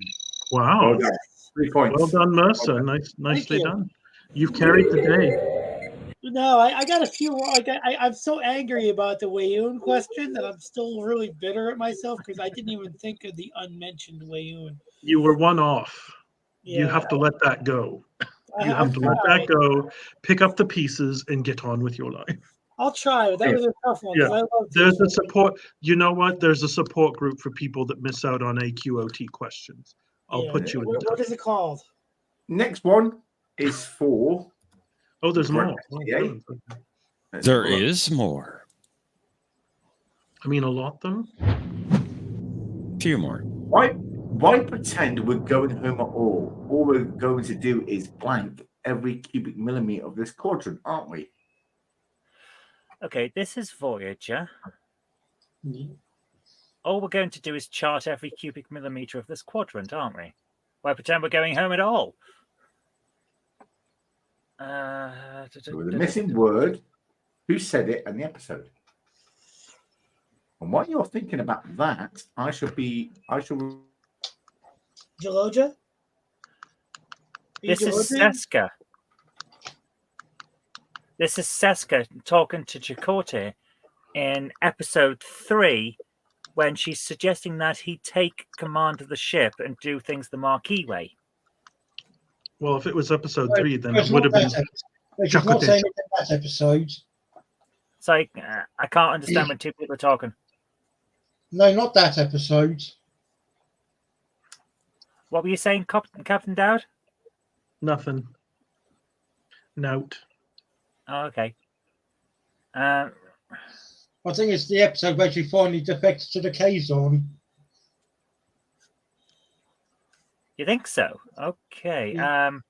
Wow. Well done. 3 points. Well done, Mercer. Well done. Nicely you. done. You've carried the day. No, I got a few wrong. I'm so angry about the Wayoon question that I'm still really bitter at myself because I didn't even think of the unmentioned Wayoon. You were one off. You Yeah. have to let that go. You I'll have to let that go, pick up the pieces, and get on with your life. I'll try. That was a tough one. 'cause Yeah. I love There's a teaching. support. You know what? There's a support group for people that miss out on A.Q.O.T questions. I'll Yeah. put you in What touch. is it called? Next one is for. Oh, there's more. FCA. There is more. I mean, a lot, though. Few more. Why pretend we're going home at all? All we're going to do is blank every cubic millimeter of this quadrant, aren't we? Okay, this is Voyager. All we're going to do is chart every cubic millimeter of this quadrant, aren't we? Why pretend we're going home at all? With the missing word, who said it, and the episode. And while you're thinking about that, I shall. Geologia? This is Seska. This is Seska talking to A.Q.O.T in episode 3 when she's suggesting that he take command of the ship and do things the Marquis way. Well, if it was episode 3, then it would have been. She's not saying it in that episode. So I can't understand when two people are talking. No, not that episode. What were you saying, Captain Dowd? Nothing. Note. Oh, okay. I think it's the episode where she finally defects to the Kazon. You think so? Okay.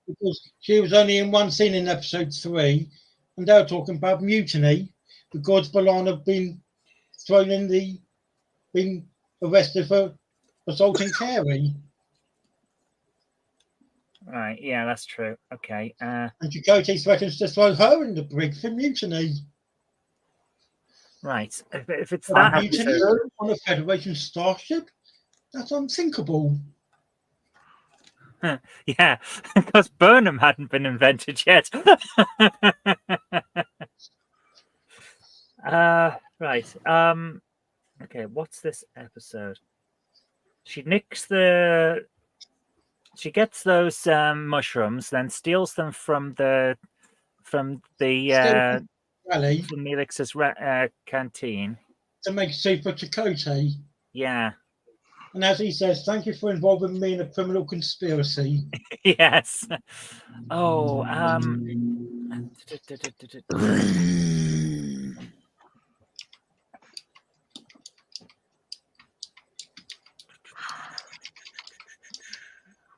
Because she was only in one scene in episode 3, and they were talking about mutiny. The gods Balan have been thrown in been arrested for assaulting Carey. Right, yeah, that's true. Okay. And A.Q.O.T threatens to throw her in the brig for mutiny. Right. If it's that mutiny episode... on a Federation starship, that's unthinkable. Yeah, because Burnham hadn't been invented yet. Right. Okay, what's this episode? She gets those mushrooms, then steals them from Neelix's canteen to make soup for A.Q.O.T. Yeah. And as he says, thank you for involving me in a criminal conspiracy. Yes. Oh,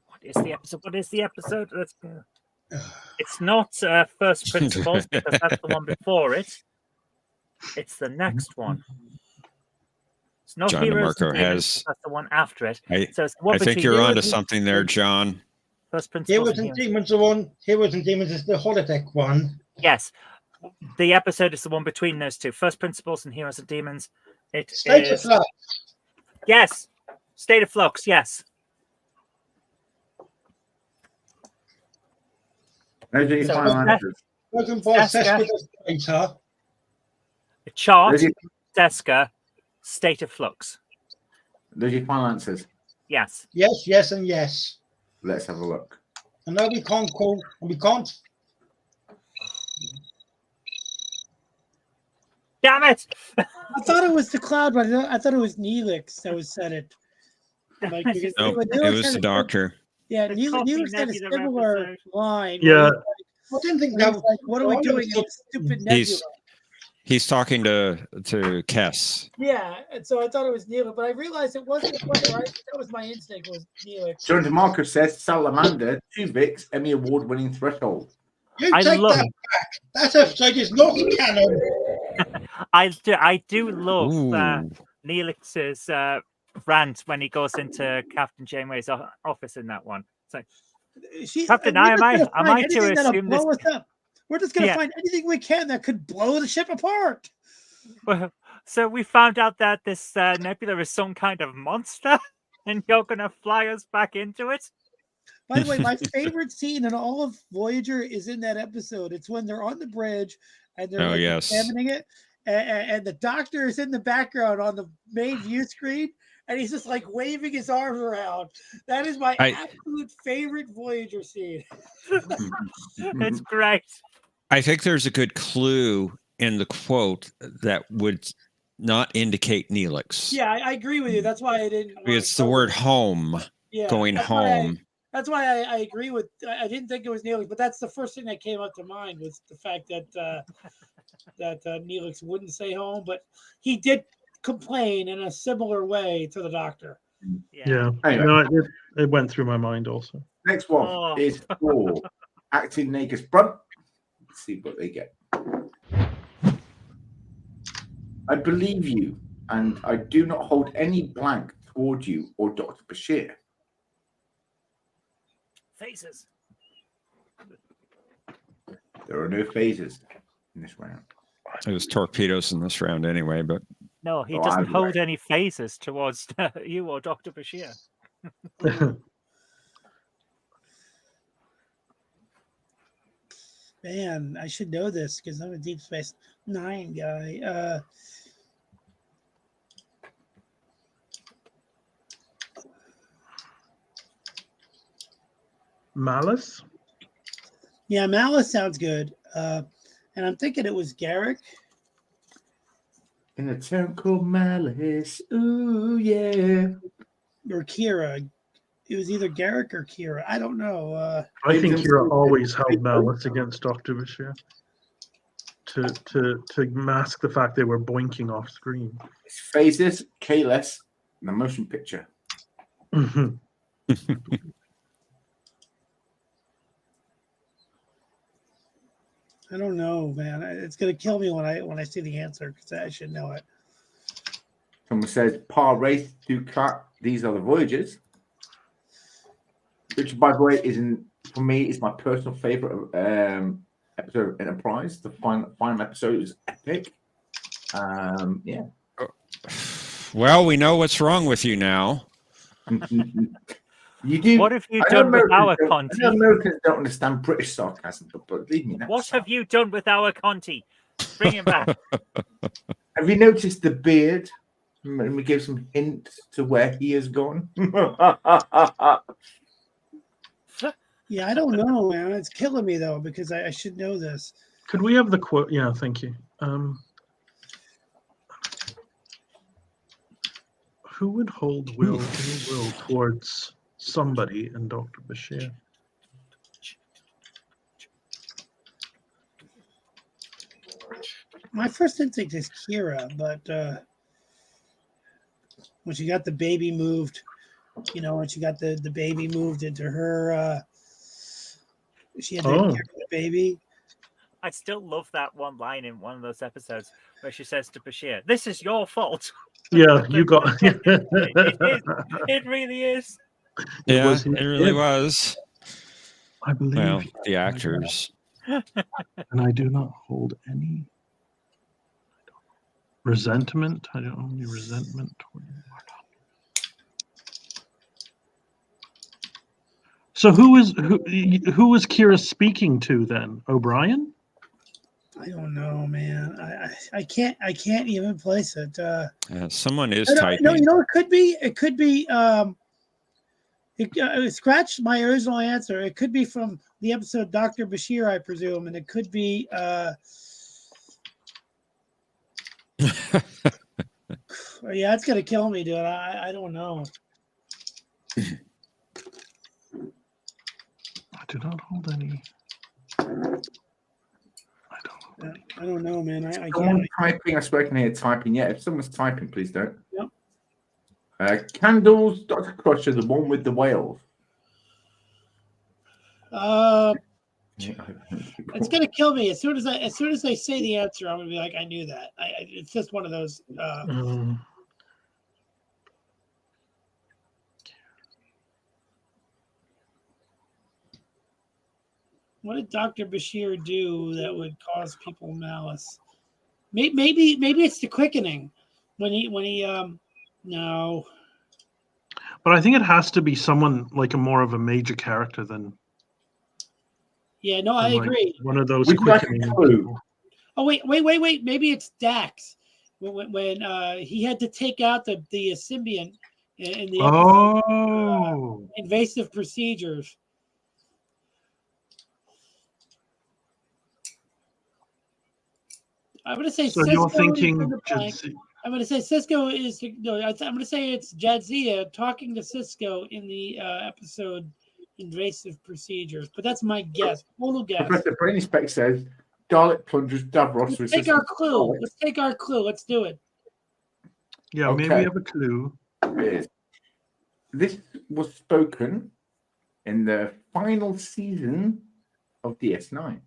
what is the episode? What is the episode? Let's go. It's not First Principles because that's the one before it. It's the next one. It's not John Heroes DeMarco and Demons, has. that's the one after it. I So it's the one think between you're Heroes onto and- something there, John. First Principles Heroes and Heroes. Demons are on. Heroes and Demons is the holodeck one. Yes. The episode is the one between those two. First Principles and Heroes and Demons. It State of is... Flux. Yes. State of Flux, yes. Those are your So final what's that? answers. Spoken by Seska. Seska the Traitor. A chart, Those are, Seska, State of Flux. those are your final answers. Yes. Yes, yes, and yes. Let's have a look. I know we can't call, and we can't. Damn it! I thought it was the cloud, but I thought it was Neelix that was said it. Like, because Nope, when it Neelix was had the a- doctor. Yeah, The Neelix Coffee said a Nebula similar episode. line. Yeah. I didn't think He that was like, what are we doing in this stupid nebula? He's talking to Kess. Yeah, and so I thought it was Neelix, but I realized it wasn't quite right. That was my instinct, was Neelix. John DeMarco says Salamander, 2 Vicks, Emmy Award-winning Threshold. You I take love- that back. That episode is not canon. I do love Ooh. Neelix's rant when he goes into Captain Janeway's office in that one. It's like, Captain, we're am just I gonna find to anything that'll assume this? blow us up. We're just going to Yeah. find anything we can that could blow the ship apart. Well, so we found out that this nebula is some kind of monster, and you're going to fly us back into it? By the way, my favorite scene in all of Voyager is in that episode. It's when they're on the bridge and they're Oh, like yes. examining it, and the doctor is in the background on the main view screen, and he's just like waving his arms around. That is my absolute favorite Voyager scene. It's great. I think there's a good clue in the quote that would not indicate Neelix. Yeah, I agree with you. That's why I didn't. It's the word home, going that's why home. That's why I agree with. I didn't think it was Neelix, but that's the first thing that came up to mind was the fact that Neelix wouldn't say home, but he did complain in a similar way to the doctor. Yeah. Anyway. No, it went through my mind also. Next one Oh. is for acting Negus Brunt. Let's see what they get. I believe you, and I do not hold any blank toward you or Dr. Bashir. Faces. There are no phases in this round. It was torpedoes in this round anyway, but No, he Oh, doesn't I'm hold right. any phases towards you or Dr. Bashir. Man, I should know this because I'm a Deep Space Nine guy. Malice? Yeah, Malice sounds good. And I'm thinking it was Garrick. In a town called Malice. Ooh, yeah. Or Kira. It was either Garrick or Kira. I don't know. I think Kira always held malice against Dr. Bashir to mask the fact they were boinking off screen. It's phases, K-less, and a motion picture. I don't know, man. It's gonna kill me when I see the answer because I should know it. Someone says, Par Race to Cat. These are the Voyagers. Which, by the way, for me, is my personal favorite episode of Enterprise. The final episode is epic. Yeah. well, we know what's wrong with you now. You do. What have you I know done with our Americans don't- Conti? I know Americans don't understand British sarcasm, but believe me, that's What have you done with our Conti? Bring him back. Have you noticed the beard? And we gave some hints to where he has gone. Yeah, I don't know, man. It's killing me though because I should know this. Could we have the quote? Yeah, thank you. Who would hold ill will towards somebody in Dr. Bashir? My first instinct is Kira, but when she got the baby moved, when she got the baby moved into her, she had to care for the baby. I still love that one line in one of those episodes where she says to Bashir, "This is your fault." Yeah, you got. It is. It really is. Yeah, it really was. I believe the actors. And I do not hold any resentment. I don't hold any resentment toward you. So who was Kira speaking to then? O'Brien? I don't know, man. I can't even place it. Someone is No, typing. it could be. It scratched my original answer. It could be from the episode Dr. Bashir, I presume, and it could be. Yeah, it's gonna kill me, dude. I don't know. I do not hold any. I don't know, man. I Someone can't. typing. I spoken here typing. Yeah, if someone's typing, please don't. Yep. Candles, Dr. Crusher, the one with the whales. It's gonna kill me as soon as I say the answer. I'm gonna be like, I knew that. It's just one of those. What did Dr. Bashir do that would cause people malice? Maybe it's the quickening when he no. But I think it has to be someone like a more of a major character than. Yeah, no, I agree. One of those Would you like a quickening clue? people. Oh wait! Maybe it's Dax when he had to take out the symbiont in the episode, invasive procedures. I'm going to say So Cisco you're thinking is the blank. I'm going to say Cisco is no. I'm going to say it's Jadzia talking to Cisco in the episode invasive procedures. But that's my guess. Total guess. Professor Brainy Spec says Dalek plungers Davros. Let's take our clue. Let's do it. Yeah, maybe we have a clue. This was spoken in the final season of DS9.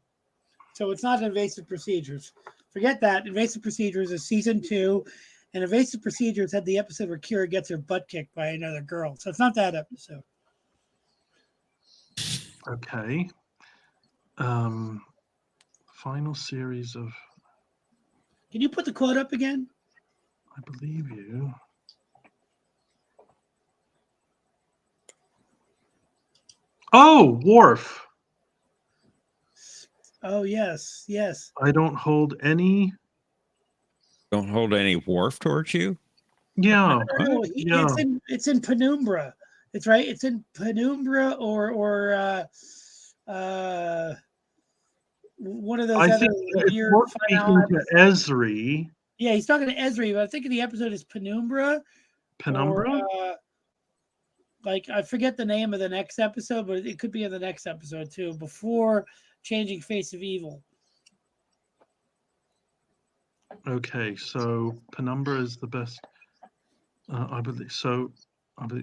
So it's not invasive procedures. Forget that. Invasive procedures is season 2, and invasive procedures had the episode where Kira gets her butt kicked by another girl. So it's not that episode. Okay. Final series of. Can you put the quote up again? I believe you. Oh, Worf. Oh, yes. I don't hold any. Don't hold any Worf towards you? Yeah. No, it's in Penumbra. It's right. It's in Penumbra or one of those I other think weird it's speaking to Ezri. Yeah, he's talking to Ezri, but I think the episode is Penumbra. Penumbra? Or, like I forget the name of the next episode, but it could be in the next episode too, before changing Face of Evil. Okay, so Penumbra is the best. I believe so.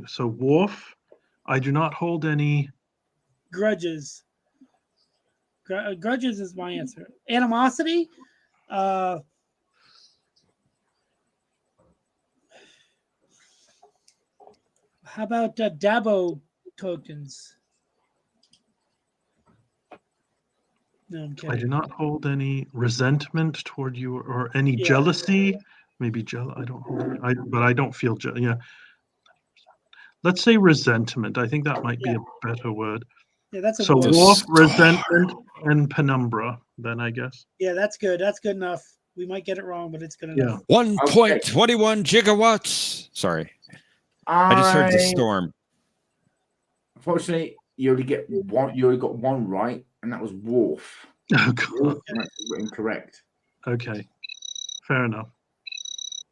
So. Worf, I do not hold any grudges. Grudges is my answer. Animosity. How about Dabo tokens? No, I'm kidding. I do not hold any resentment toward you or any jealousy. Maybe I don't hold it. But I don't feel yeah. Let's say resentment. I think that might be a better word. Yeah, that's a so word. Worf, resentment, and Penumbra. Then I guess. Yeah, that's good. That's good enough. We might get it wrong, but it's good enough. 1.21 gigawatts. Sorry, I just heard the storm. Unfortunately, you only get one. You only got one right, and that was Worf. Oh God, incorrect. Okay, fair enough.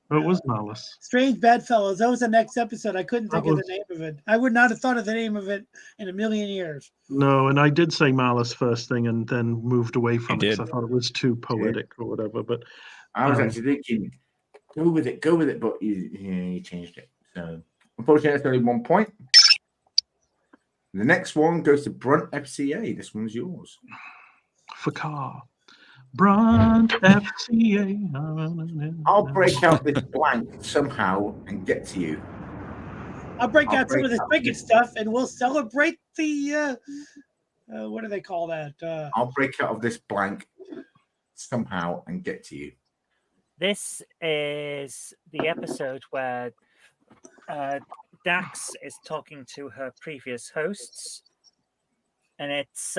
Oh, it was Malice. Strange Bedfellows. That was the next episode. I couldn't think That of was- the name of it. I would not have thought of the name of it in a million years. No, and I did say Malice first thing and then moved away from it because did. I thought it was too poetic or whatever. But I was actually thinking, go with it, but you changed it. So unfortunately, that's only 1 point. The next one goes to Brunt FCA. This one's yours. for car. Brunt FCA. I'll break out this blank somehow and get to you. I'll break I'll out some of break this out bacon this- stuff, and we'll celebrate the what do they call that? I'll break out of this blank somehow and get to you. This is the episode where Dax is talking to her previous hosts, and it's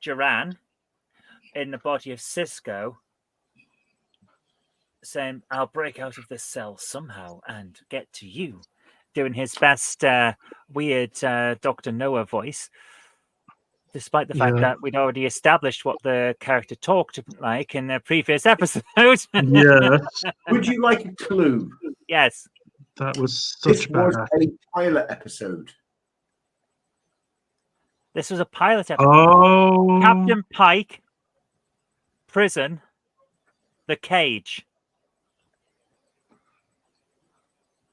Duran in the body of Cisco saying, "I'll break out of this cell somehow and get to you," doing his best weird Dr. Noah voice, despite the fact that we'd already established what the character talked like in the previous episode. Yes. Would you like a clue? Yes. That was This such was bad. a pilot episode. This was a pilot episode. Oh. Captain Pike, prison, the cage.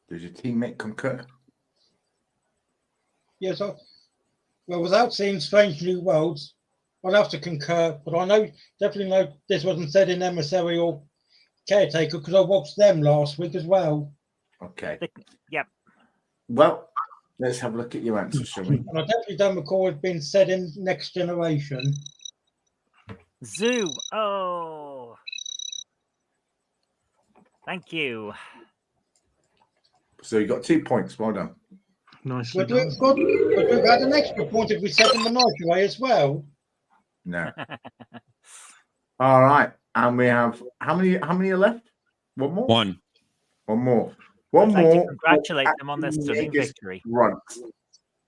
Does your teammate concur? Yes, well, without seeing Strange New Worlds, I'll have to concur, but I definitely know this wasn't said in Emissary or Caretaker because I watched them last week as well. Okay. Yep. Well, let's have a look at your answers, shall we? And I definitely don't recall it being said in Next Generation. Zoo. Oh. Thank you. So you got 2 points. Well done. Nicely But we've had an extra point if we set in the microwave as well. No. All right. And we have how many are left? One more? One. One more. One I'd like more. to congratulate them on their stunning Vegas victory. Brunt.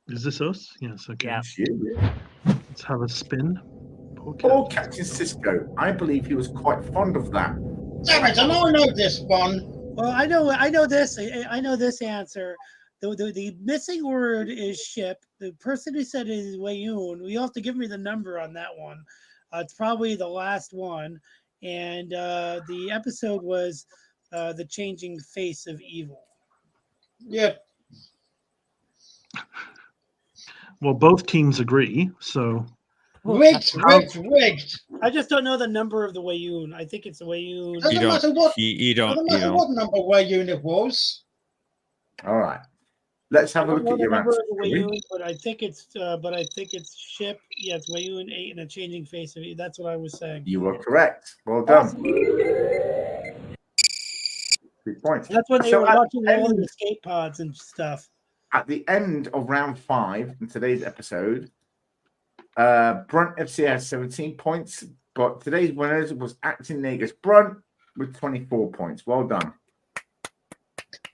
Is this us? Yes, okay. Yeah. Let's have a spin. Poor Captain Cisco. I believe he was quite fond of that. Damn it, and I know this one. Well, I know this. I know this answer. The missing word is ship. The person who said it is Wayoon. You have to give me the number on that one. It's probably the last one. And the episode was The Changing Face of Evil. Yeah. Well, both teams agree, so Rigged. I just don't know the number of the Wayoon. I think it's the Wayoon. Doesn't matter what. You don't. Doesn't You matter don't. what number way unit was. All right. Let's have a I look don't at know the your number answers. of the shall we? Wayoon, but I think it's ship. Yeah, it's Wayoon 8 and a changing face of Evil. That's what I was saying. You were correct. Well done. 3 points. That's when they So were at watching the all end- the escape pods and stuff. At the end of round 5 in today's episode, Brunt FC has 17 points, but today's winners was Acting Negus Brunt with 24 points. Well done.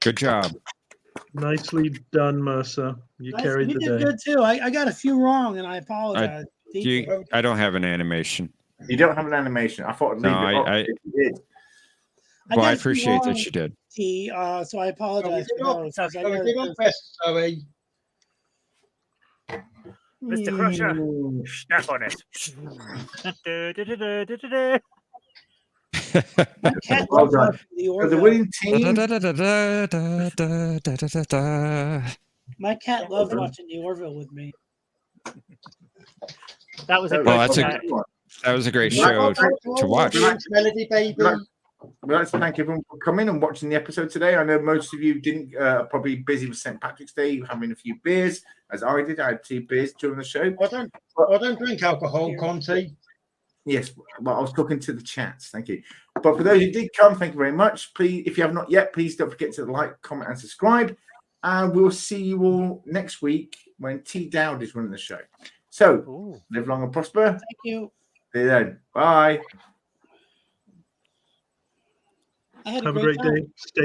Good job. nicely done, Mercer. You carried You the did day. good too. I got a few wrong, and I apologize. I don't have an animation. You don't have an animation. I thought I'd leave No, it up I- if you did. I Well, got I a few appreciate that wrong, you did. T, so I apologize for those. 'cause I So we know did our best, Zoe. Mr. Crusher, snap on it. My cat Well loves done. watching the So the Orville. winning team. My cat loves watching the Orville with me. That was a So good that's a- one. That was a great show to watch. Melody baby. We'd like to thank everyone for coming and watching the episode today. I know most of you didn't, probably busy with St. Patrick's Day, having a few beers, as I did. I had 2 beers during the show. I don't drink alcohol, Conti. Yes, well, I was talking to the chats. Thank you. But for those who did come, thank you very much. Please, if you have not yet, please don't forget to like, comment, and subscribe. And we'll see you all next week when T. Dowd is running the show. So, live long and prosper. Thank you. See you then. Bye. I had Have a great great time. day. Stay